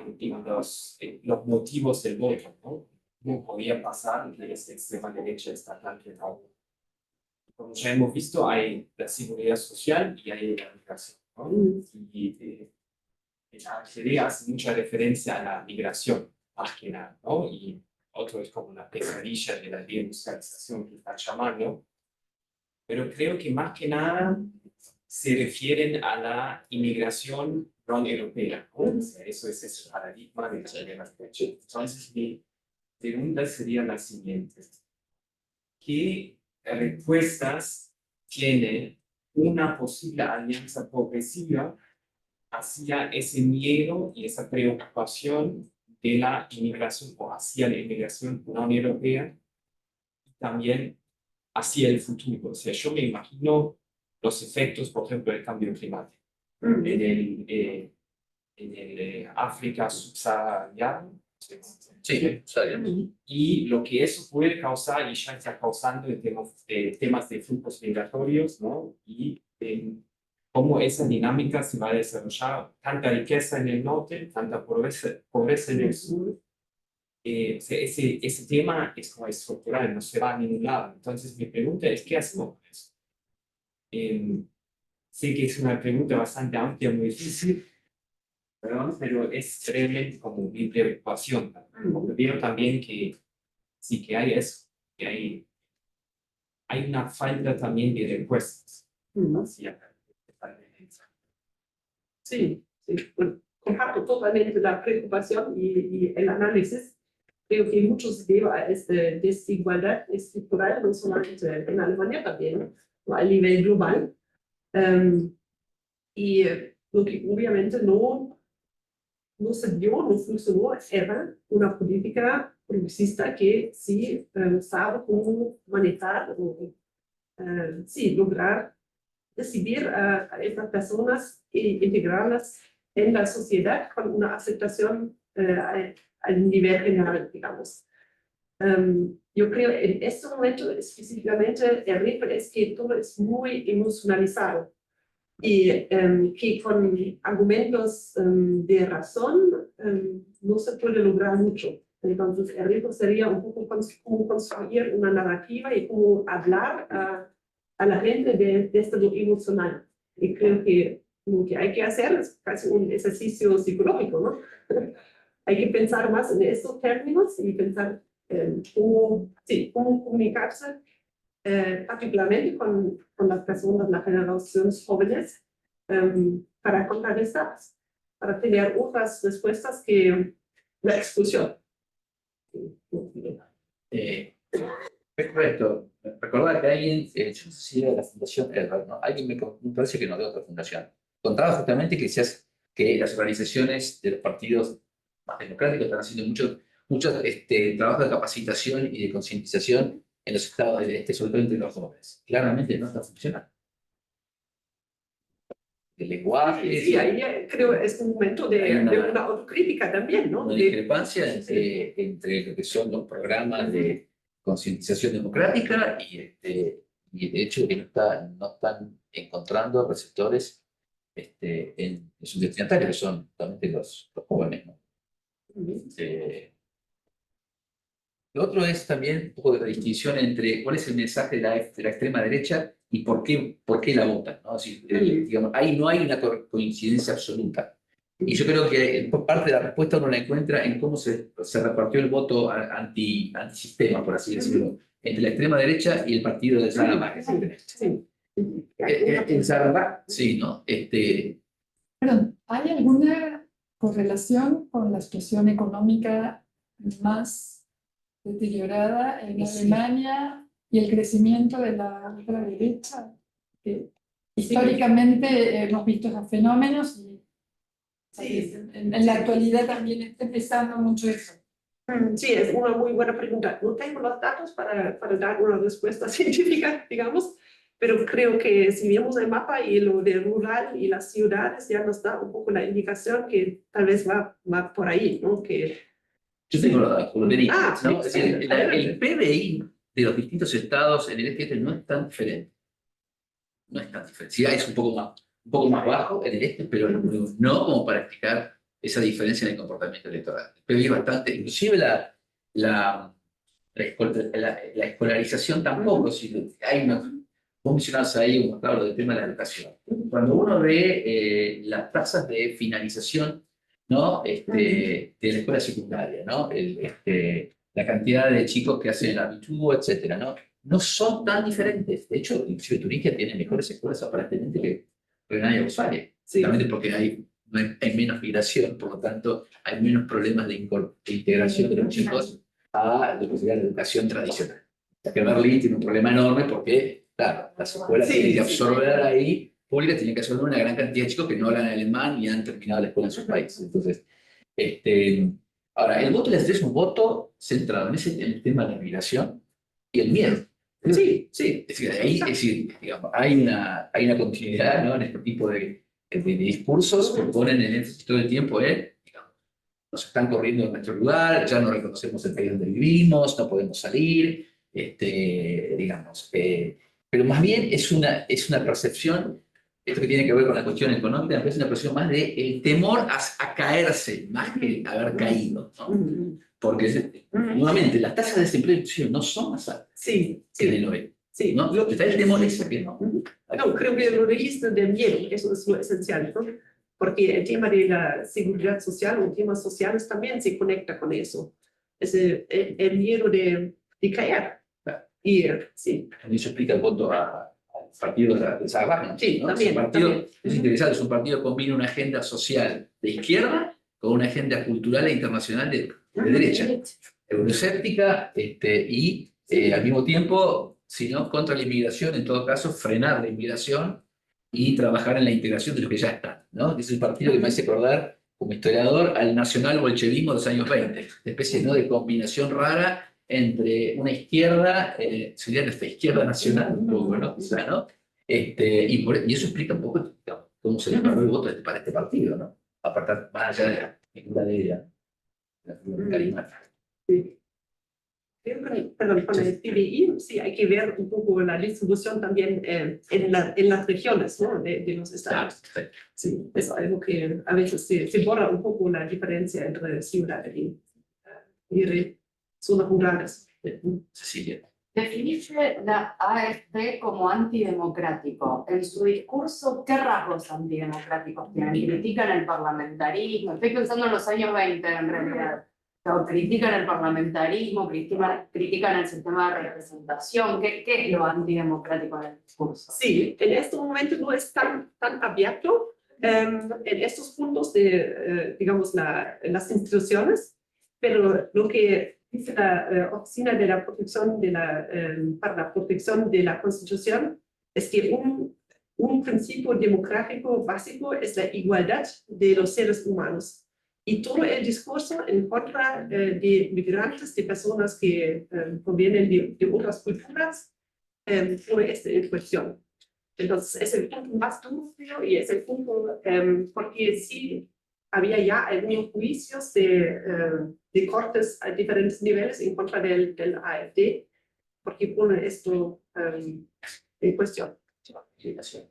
los motivos del voto, ¿no? ¿Cómo podía pasar que esta extrema derecha está tan renovada? Como ya hemos visto, hay la seguridad social y hay la migración, ¿no? Y la AfD hace mucha referencia a la migración, más que nada, ¿no? Y otro es como una pesadilla de la deindustrialización que están llamando. Pero creo que más que nada se refieren a la inmigración no europea, ¿no? O sea, eso es ese paradigma de la derecha. Entonces, mi pregunta sería la siguiente. ¿Qué respuestas tiene una posible alianza progresiva hacia ese miedo y esa preocupación de la inmigración o hacia la inmigración no europea y también hacia el futuro? O sea, yo me imagino los efectos, por ejemplo, del cambio climático en el África subsahariana. Sí, Y lo que eso puede causar, y ya está causando en temas de flujos migratorios, ¿no? Y cómo esa dinámica se va a desarrollar, tanta riqueza en el norte, tanta pobreza en el sur. O sea, ese tema es como estructural, no se va a ningún lado. Entonces, mi pregunta es, ¿qué hacemos con eso? Sé que es una pregunta bastante amplia, muy difícil, pero es realmente como mi preocupación. Porque veo también que sí que hay eso, que hay una falta también de respuestas hacia esta tendencia. Sí, sí. Bueno, comparto totalmente la preocupación y el análisis. Creo que mucho se debe a esta desigualdad estructural, no solamente en Alemania, también a nivel global. Y lo que obviamente no no se dio, no funcionó, era una política progresista que sí sabe cómo manejar o sí, lograr recibir a estas personas e integrarlas en la sociedad con una aceptación al nivel general, digamos. Yo creo en este momento específicamente el reto es que todo es muy emocionalizado y que con argumentos de razón no se puede lograr mucho. Entonces el reto sería un poco cómo construir una narrativa y cómo hablar a la gente desde lo emocional. Y creo que lo que hay que hacer es casi un ejercicio psicológico, ¿no? Hay que pensar más en estos términos y pensar cómo comunicarse, particularmente con las personas, las generaciones jóvenes, para contrarrestarlas, para tener otras respuestas que la expulsión. Correcto. Recordar que alguien, yo no sé si era de la Fundación Edward, ¿no? Alguien me parece que no, de otra fundación, contaba justamente que las organizaciones de los partidos más democráticos están haciendo mucho trabajo de capacitación y de concientización en los estados del este, sobre todo entre los jóvenes. Claramente no está funcionando. El lenguaje, Sí, ahí creo que es un momento de una autocrítica también, ¿no? una discrepancia entre lo que son los programas de concientización democrática y de hecho que no están encontrando receptores en sus destinatarios, que son totalmente los jóvenes, ¿no? Lo otro es también un poco de la distinción entre cuál es el mensaje de la extrema derecha y por qué la votan, ¿no? Es decir, digamos, ahí no hay una coincidencia absoluta. Y yo creo que parte de la respuesta uno la encuentra en cómo se repartió el voto antisistema, por así decirlo, entre la extrema derecha y el partido de Saramag. Sí. En Saramag, sí, ¿no? Perdón, ¿hay alguna correlación con la situación económica más deteriorada en Alemania y el crecimiento de la ultraderecha? Históricamente hemos visto esos fenómenos y en la actualidad también está empezando mucho eso. Sí, es una muy buena pregunta. No tengo los datos para dar una respuesta científica, digamos, pero creo que si vemos el mapa y lo de rural y las ciudades ya nos da un poco la indicación que tal vez va por ahí, ¿no? Yo tengo los datos, lo tenía, ¿no? Sí, Es decir, el PBI de los distintos estados en el este no es tan diferente. No es tan diferente. Sí, es un poco más bajo en el este, pero no como para explicar esa diferencia en el comportamiento electoral. El PBI es bastante, inclusive la escolarización tampoco. Si hay vos mencionabas ahí, claro, del tema de la educación. Cuando uno ve las tasas de finalización, ¿no? De la escuela secundaria, ¿no? La cantidad de chicos que hacen el abitur, etcétera, ¿no? No son tan diferentes. De hecho, inclusive Turingia tiene mejores escuelas aparentemente que Renania Westfalia. Realmente porque hay menos migración, por lo tanto, hay menos problemas de integración de los chicos a lo que sería la educación tradicional. Que Berlín tiene un problema enorme porque, claro, las escuelas tienen que absorber ahí, públicas tienen que absorber una gran cantidad de chicos que no hablan alemán y han terminado la escuela en sus países. Entonces, ahora, el voto es un voto centrado en el tema de la migración y el miedo. Sí, es decir, digamos, hay una continuidad, ¿no? En este tipo de discursos que ponen en énfasis todo el tiempo, digamos, nos están corriendo en nuestro lugar, ya no reconocemos el país donde vivimos, no podemos salir, digamos. Pero más bien es una percepción, esto que tiene que ver con la cuestión económica, es una percepción más del temor a caerse, más que haber caído, ¿no? Porque, nuevamente, las tasas de desempleo no son más altas que en el oeste. Sí. ¿No? Está el temor ese que no. No, creo que lo dijiste del miedo, eso es lo esencial, ¿no? Porque el tema de la seguridad social o temas sociales también se conecta con eso. Es el miedo de caer. Y sí. Eso explica el voto al partido de Saramag. Sí, ¿no? también, también. Es interesante, es un partido que combina una agenda social de izquierda con una agenda cultural e internacional de derecha, euroscéptica y al mismo tiempo, sino contra la inmigración, en todo caso, frenar la inmigración y trabajar en la integración de los que ya están, ¿no? Es un partido que me hace acordar como historiador, al nacional bolchevismo de los años 20, una especie, ¿no?, de combinación rara entre una izquierda, sería nuestra izquierda nacional, un poco, ¿no? O sea, ¿no? Y eso explica un poco, digamos, cómo se disparó el voto para este partido, ¿no? Aparte, más allá de la figura de ella, la figura carismática. Sí. Creo que, perdón, con el PBI sí hay que ver un poco la distribución también en las regiones, ¿no?, de los estados. Claro, Sí, es algo que a veces se borra un poco la diferencia entre ciudad y zonas rurales. Cecilia. Definiste la AfD como antidemocrático. En su discurso, ¿qué rasgos antidemocráticos tienen? ¿Critican el parlamentarismo? Estoy pensando en los años 20, en realidad. O critican el parlamentarismo, critican el sistema de representación. ¿Qué es lo antidemocrático en el discurso? Sí, en este momento no es tan abierto en estos puntos de, digamos, las instituciones, pero lo que dice la Oficina de la Protección para la Protección de la Constitución es que un principio democrático básico es la igualdad de los seres humanos. Y todo el discurso en contra de migrantes, de personas que provienen de otras culturas, no es en cuestión. Entonces, es el punto más duro y es el punto, porque sí había ya algunos juicios de cortes a diferentes niveles en contra del AfD, porque pone esto en cuestión. Sí, es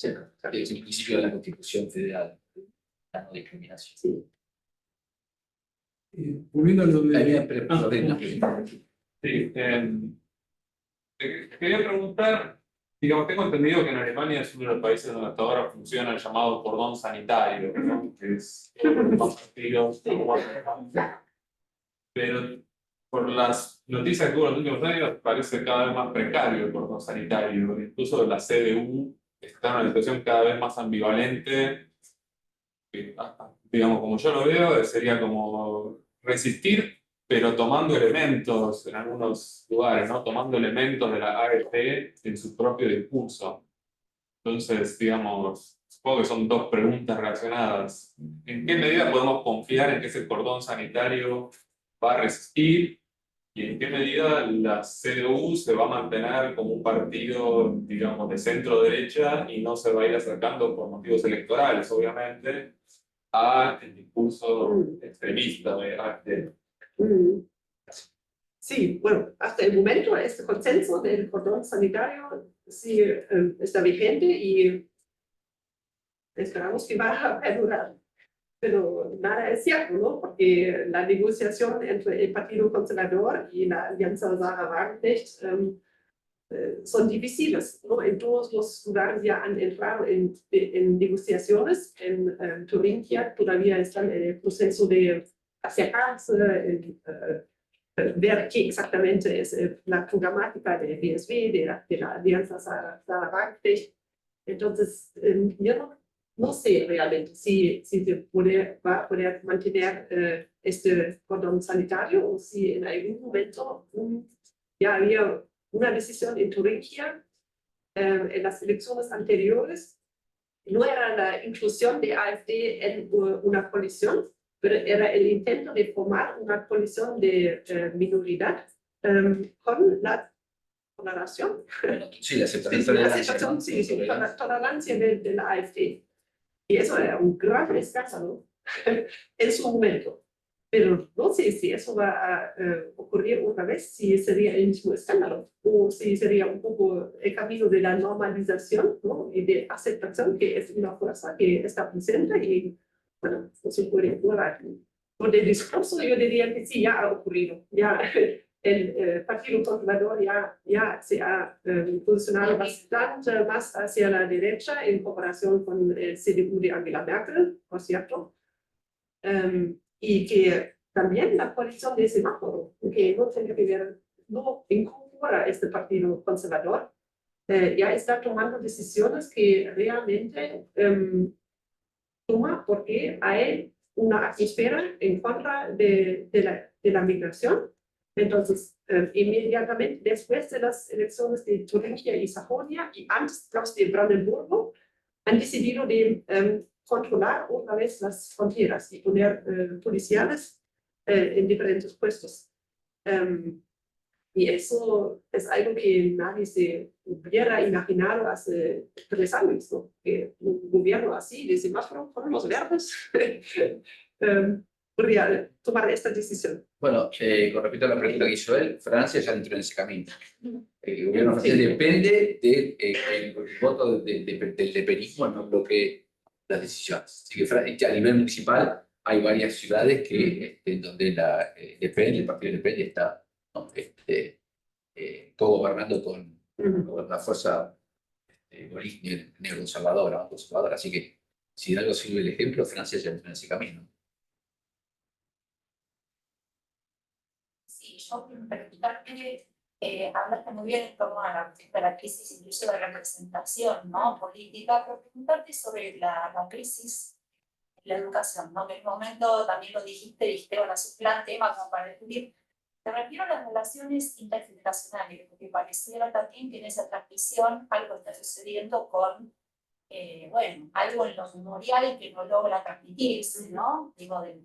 el principio de la Constitución Federal, la no discriminación. Sí. Volviendo a lo de... Ahí viene, Sí, te quería preguntar, digamos, tengo entendido que en Alemania es uno de los países donde hasta ahora funciona el llamado cordón sanitario, ¿no?, que es más partidos, pero por las noticias que hubo en los últimos años parece cada vez más precario el cordón sanitario, incluso la CDU está en una situación cada vez más ambivalente, que, digamos, como yo lo veo, sería como resistir, pero tomando elementos en algunos lugares, ¿no?, tomando elementos de la AfD en su propio discurso. Entonces, digamos, supongo que son dos preguntas relacionadas. ¿En qué medida podemos confiar en que ese cordón sanitario va a resistir? ¿Y en qué medida la CDU se va a mantener como un partido, digamos, de centro-derecha y no se va a ir acercando por motivos electorales, obviamente, a el discurso extremista de AfD? Sí, bueno, hasta el momento este consenso del cordón sanitario sí está vigente y esperamos que va a perdurar. Pero nada es cierto, ¿no? Porque la negociación entre el Partido Conservador y la Alianza Sarah Wagenknecht son difíciles, ¿no? En todos los lugares ya han entrado en negociaciones. En Turingia todavía están en el proceso de acercarse, ver qué exactamente es la programática del BSW, de la Alianza Sarah Wagenknecht. Entonces, yo no sé realmente si se va a poder mantener este cordón sanitario o si en algún momento ya había una decisión en Turingia en las elecciones anteriores. No era la inclusión de AfD en una coalición, pero era el intento de formar una coalición de minoridad con la tolerancia. Sí, la aceptación, Sí, la tolerancia de la AfD. Y eso era un gran escándalo en su momento. Pero no sé si eso va a ocurrir otra vez, si sería el mismo escándalo, o si sería un poco el camino de la normalización, ¿no?, y de aceptación, que es una fuerza que está presente y, bueno, no se puede ignorar. Con el discurso yo diría que sí, ya ha ocurrido. Ya el Partido Conservador ya se ha posicionado bastante más hacia la derecha en comparación con el CDU de Angela Merkel, por cierto. Y que también la coalición de semáforo, que no tiene que ver, no incorpora este Partido Conservador, ya está tomando decisiones que realmente toma porque hay una atmósfera en contra de la migración. Entonces, inmediatamente después de las elecciones de Turingia y Sajonia y antes los de Brandenburgo, han decidido de controlar otra vez las fronteras y poner policiales en diferentes puestos. Y eso es algo que nadie se hubiera imaginado hace 3 años, ¿no? Que un gobierno así, de semáforo, con los verdes, podría tomar esta decisión. Bueno, con respecto a la pregunta que hizo él, Francia ya entró en ese camino. El gobierno francés depende del voto del lepenismo, no bloquee las decisiones. Así que a nivel municipal hay varias ciudades en donde Le Pen, el partido Le Pen está, ¿no? gobernando con una fuerza neoconservadora, conservadora. Así que si de algo sirve el ejemplo, Francia ya entró en ese camino. Sí, yo quiero preguntarte, hablaste muy bien en torno a la crisis incluso de representación, ¿no? Política, pero preguntarte sobre la crisis en la educación, ¿no? Que en un momento también lo dijiste, diste ahora su plan tema como para discutir. Te refiero a las relaciones intergeneracionales, porque pareciera también que en esa transmisión algo está sucediendo con, bueno, algo en lo memorial que no logra transmitirse, ¿no? Digo, de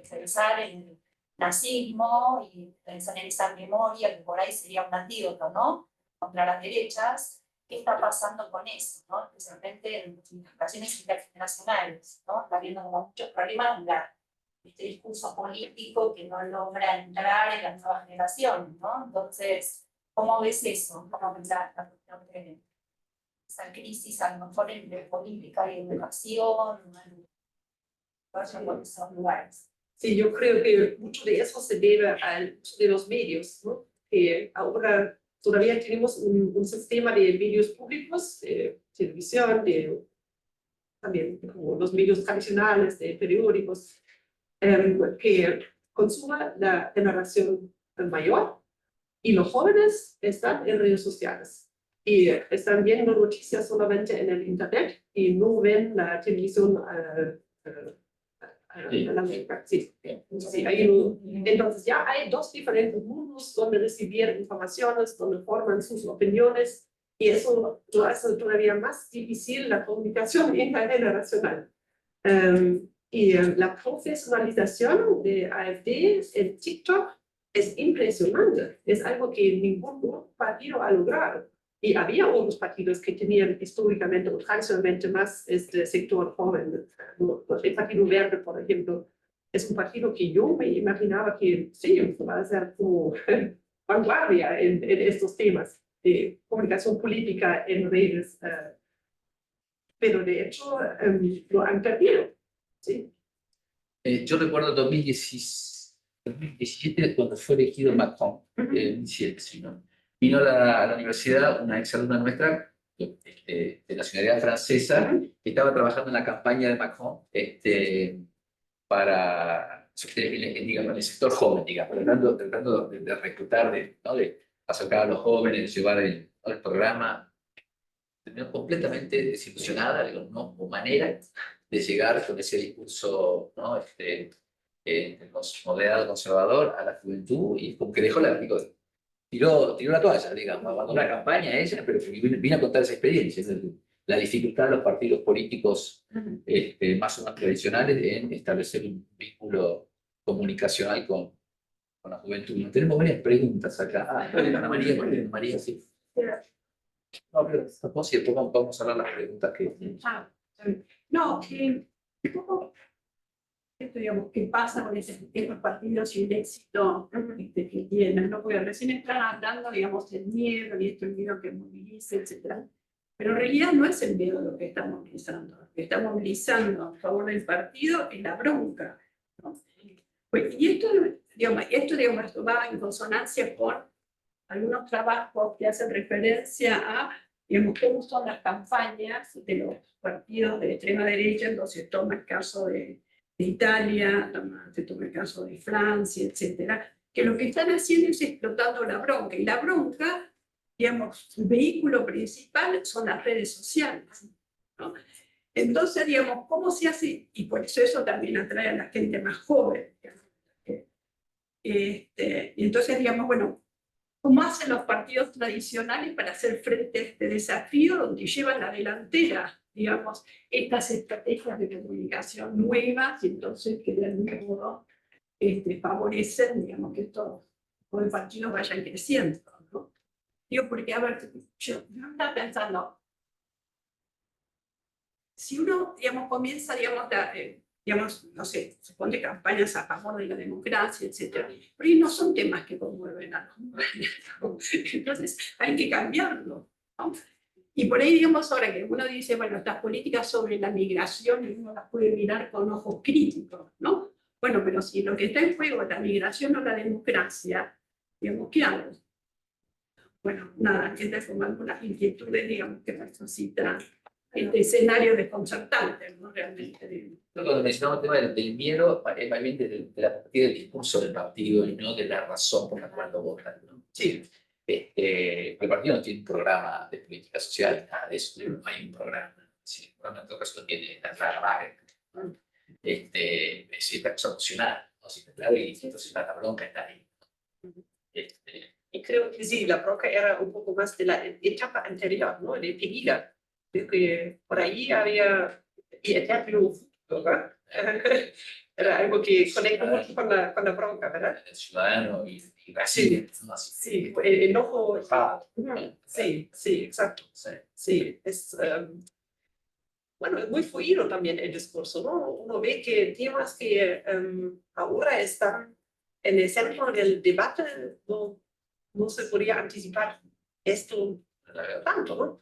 pensar en el nazismo y pensar en esa memoria que por ahí sería un antídoto, ¿no? Contra las derechas. ¿Qué está pasando con eso, ¿no? Especialmente en las relaciones intergeneracionales, ¿no? Está habiendo como muchos problemas en este discurso político que no logra entrar en las nuevas generaciones, ¿no? Entonces, ¿cómo ves eso? ¿Cómo ves la cuestión de esa crisis a lo mejor entre política y educación? Por esos lugares. Sí, yo creo que mucho de eso se debe al uso de los medios, ¿no? Que ahora todavía tenemos un sistema de medios públicos, de televisión, también como los medios tradicionales, de periódicos, que consuma la generación mayor, y los jóvenes están en redes sociales y están viendo noticias solamente en el internet y no ven la televisión sí. Sí, entonces ya hay 2 diferentes mundos donde recibir informaciones, donde forman sus opiniones, y eso lo hace todavía más difícil la comunicación intergeneracional. Y la profesionalización de AfD en TikTok es impresionante, es algo que ningún partido ha logrado. Y había otros partidos que tenían históricamente o tradicionalmente más este sector joven. El Partido Verde, por ejemplo, es un partido que yo me imaginaba que sí, va a ser como vanguardia en estos temas de comunicación política en redes. Pero de hecho lo han perdido. ¿Sí? Yo recuerdo 2017 cuando fue elegido Macron, 2017, ¿sí, no? Vino a la universidad una exalumna nuestra de nacionalidad francesa que estaba trabajando en la campaña de Macron para, digamos, en el sector joven, digamos, tratando de reclutar, ¿no? De acercar a los jóvenes, de llevar el programa. Terminó completamente desilusionada, digo, no hubo manera de llegar con ese discurso, ¿no? Moderado, conservador a la juventud, y como que dejó tiró la toalla, digamos, abandonó la campaña a ella, pero vino a contar esa experiencia, la dificultad de los partidos políticos más o menos tradicionales en establecer un vínculo comunicacional con la juventud. Tenemos varias preguntas acá. Ana María, sí. No, pero después vamos a hablar las preguntas que... No, digamos, ¿qué pasa con estos partidos y el éxito que tienen? ¿No? Porque recién están hablando, digamos, del miedo y el miedo que moviliza, etc. Pero en realidad no es el miedo lo que está movilizando. Lo que está movilizando a favor del partido es la bronca, ¿no? Pues, y esto va en consonancia con algunos trabajos que hacen referencia a, digamos, cómo son las campañas de los partidos de extrema derecha. Entonces toma el caso de Italia, se toma el caso de Francia, etcétera, que lo que están haciendo es explotando la bronca, y la bronca, digamos, su vehículo principal son las redes sociales, ¿no? Entonces, digamos, ¿cómo se hace? Y por eso también atrae a la gente más joven, digamos. Y entonces, digamos, bueno, ¿cómo hacen los partidos tradicionales para hacer frente a este desafío donde llevan la delantera, digamos, estas estrategias de comunicación nuevas y entonces que de algún modo favorecen, digamos, que estos partidos vayan creciendo, ¿no? Digo, porque, a ver, yo estaba pensando, si uno, digamos, comienza, digamos, no sé, supone campañas a favor de la democracia, etcétera, pero ahí no son temas que conmueven a los jóvenes. Entonces hay que cambiarlo, ¿no? Y por ahí, digamos, ahora que uno dice, bueno, estas políticas sobre la migración uno las puede mirar con ojos críticos, ¿no? Bueno, pero si lo que está en juego es la migración o la democracia, digamos, ¿qué hago? Bueno, nada, estas son algunas inquietudes, digamos, que necesitan este escenario desconcertante, ¿no? Realmente. Cuando mencionamos el tema del miedo, es más bien de la partida del discurso del partido y no de la razón por la cual lo votan, ¿no? Sí. El partido no tiene un programa de política social, nada de eso, no hay un programa. Sí, el programa en todo caso lo tiene la Vaga. Es esta cosa emocional, ¿no? Si está claro, y entonces la bronca está ahí. Y creo que sí, la bronca era un poco más de la etapa anterior, ¿no? De Pegida. Que por ahí había, y el término, ¿verdad? Era algo que conecta mucho con la bronca, ¿verdad? El ciudadano y Brasil. Sí, ¿no? Así. sí, el enojo. Sí, sí, exacto. Sí, bueno, es muy fluido también el discurso, ¿no? Uno ve que temas que ahora están en el centro del debate no se podía anticipar esto tanto, ¿no?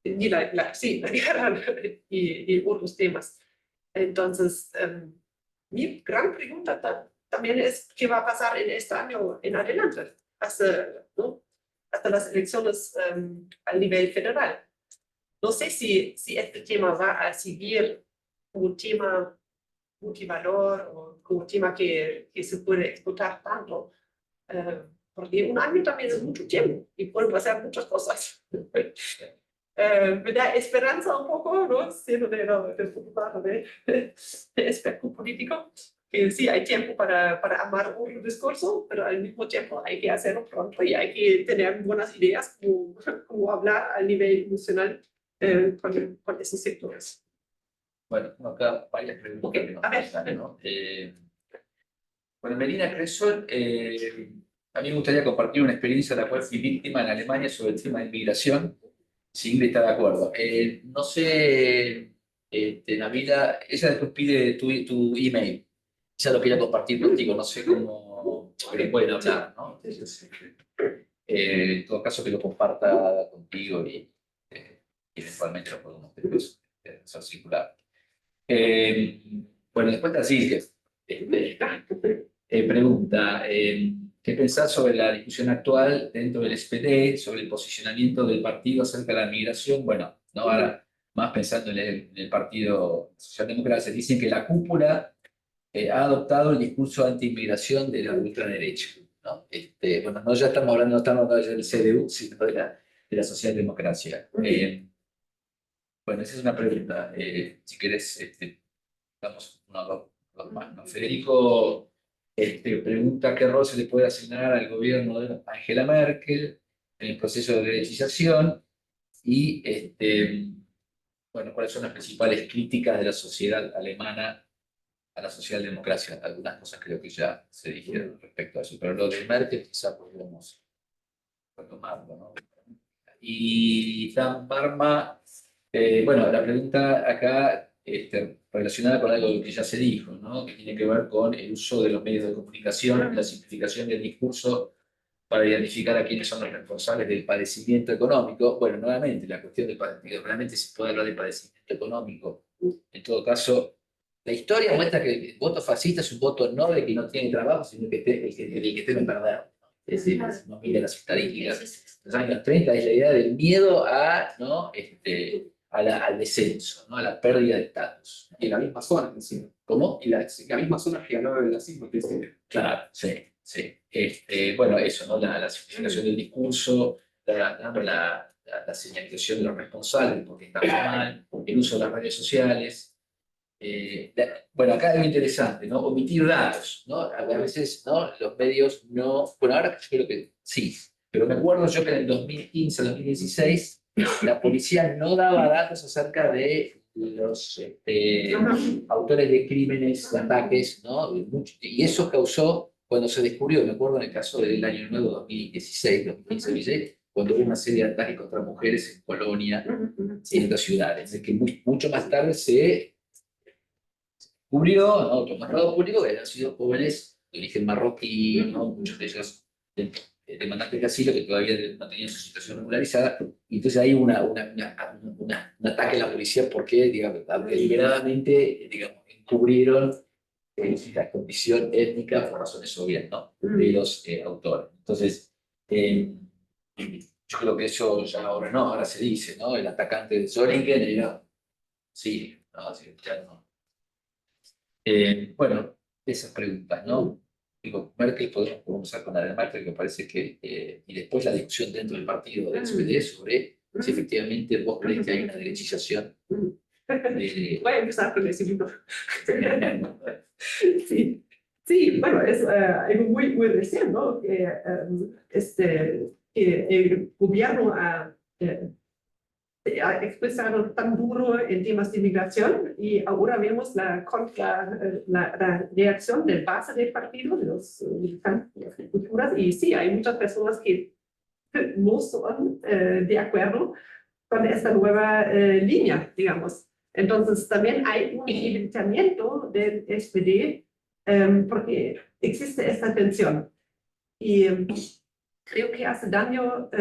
Y la guerra y otros temas. Entonces, mi gran pregunta también es qué va a pasar en este año en adelante, ¿no? Hasta las elecciones a nivel federal. No sé si este tema va a seguir como un tema multivalor o como un tema que se puede explotar tanto. Porque un año también es mucho tiempo y pueden pasar muchas cosas. Me da esperanza un poco, ¿no? Siendo del lado de experto político, que sí hay tiempo para amar un discurso, pero al mismo tiempo hay que hacerlo pronto y hay que tener buenas ideas como hablar a nivel emocional con esos sectores. Bueno, acá varias preguntas que nos pasan, ¿no? Bueno, Melina Cresol, a mí me gustaría compartir una experiencia de la cual fui víctima en Alemania sobre el tema de inmigración. Si Ingrid está de acuerdo. No sé, Nabila, ella después pide tu email. Ya lo quería compartir contigo, no sé cómo pueden hablar, ¿no? En todo caso, que lo comparta contigo y eventualmente lo podemos después hacer circular. Bueno, después está Silvia. Pregunta, ¿qué pensás sobre la discusión actual dentro del SPD sobre el posicionamiento del partido acerca de la migración? Bueno, no ahora más pensando en el Partido Socialdemócrata, dicen que la cúpula ha adoptado el discurso anti-inmigración de la ultraderecha, ¿no? Bueno, no ya estamos hablando, no estamos hablando ya del CDU, sino de la socialdemocracia. Bueno, esa es una pregunta. Si querés, damos dos más, ¿no? Federico pregunta qué rol se le puede asignar al gobierno de Angela Merkel en el proceso de derechización y, bueno, cuáles son las principales críticas de la sociedad alemana a la socialdemocracia. Algunas cosas creo que ya se dijeron respecto a eso, pero lo de Merkel quizá podríamos retomarlo, ¿no? Y Dan Parma, bueno, la pregunta acá relacionada con algo que ya se dijo, ¿no? Que tiene que ver con el uso de los medios de comunicación, la simplificación del discurso para identificar a quiénes son los responsables del padecimiento económico. Bueno, nuevamente, la cuestión del padecimiento, realmente se puede hablar de padecimiento económico. En todo caso, la historia muestra que el voto fascista es un voto no de que no tiene trabajo, sino que el que esté en perder. Es decir, no mira las estadísticas. En los años 30 es la idea del miedo a, ¿no? Al descenso, ¿no? A la pérdida de estatus. Y la misma zona, encima. ¿Cómo? Y la misma zona que hablaba del nazismo, que es Claro, sí, sí. Bueno, eso, ¿no? La simplificación del discurso, la señalización de los responsables porque estamos mal, el uso de las redes sociales. Bueno, acá es muy interesante, ¿no? Omitir datos, ¿no? A veces, ¿no? Los medios no... Bueno, ahora creo que sí, pero me acuerdo yo que en el 2015, 2016 la policía no daba datos acerca de los autores de crímenes, de ataques, ¿no? Y eso causó, cuando se descubrió, me acuerdo en el caso del año nuevo 2016, 2015, cuando hubo una serie de ataques contra mujeres en Colonia, en otras ciudades, es que mucho más tarde se descubrió, ¿no? Otro público que habían sido jóvenes de origen marroquí, ¿no? Muchos de ellos demandantes de asilo que todavía no tenían su situación regularizada, y entonces hay un ataque a la policía porque, digamos, deliberadamente, digamos, encubrieron la condición étnica por razones obvias, ¿no? De los autores. Entonces, yo creo que eso ya ahora no, ahora se dice, ¿no? El atacante de Solingen era, sí, no, sí, ya no. Bueno, esas preguntas, ¿no? Digo, Merkel, podemos comenzar con la de Merkel, que me parece que, y después la discusión dentro del partido del SPD sobre si efectivamente vos crees que hay una derechización. Voy a empezar con ese libro. Sí, sí, bueno, es algo muy, muy reciente, ¿no? Que el gobierno ha expresado tan duro en temas de migración y ahora vemos la reacción del base del partido, de los militantes, de las culturas, y sí, hay muchas personas que no son de acuerdo con esta nueva línea, digamos. Entonces, también hay un debilitamiento del SPD porque existe esta tensión. Y creo que hace daño,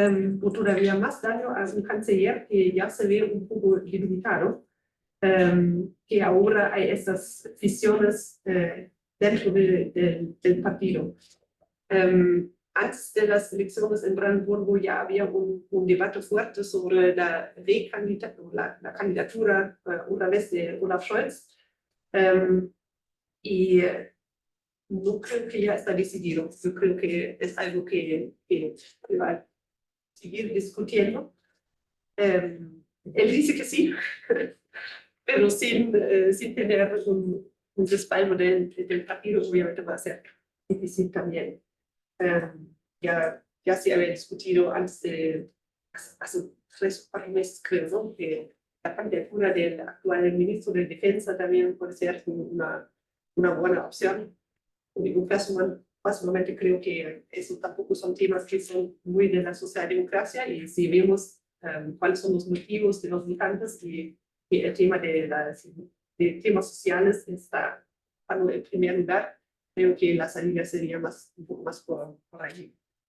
o todavía más daño, a un canciller que ya se ve un poco debilitado, que ahora hay estas fisiones dentro del partido. Antes de las elecciones en Brandenburgo ya había un debate fuerte sobre la candidatura una vez de Olaf Scholz. Y no creo que ya está decidido. Yo creo que es algo que va a seguir discutiendo. Él dice que sí, pero sin tener un respaldo del partido, obviamente va a ser difícil también. Ya se había discutido antes hace 3 o 4 meses, creo, ¿no? Que la candidatura del actual ministro de Defensa también puede ser una buena opción. Digo, personalmente creo que eso tampoco son temas que son muy de la socialdemocracia, y si vemos cuáles son los motivos de los votantes y el tema de temas sociales está en primer lugar, creo que la salida sería un poco más por ahí.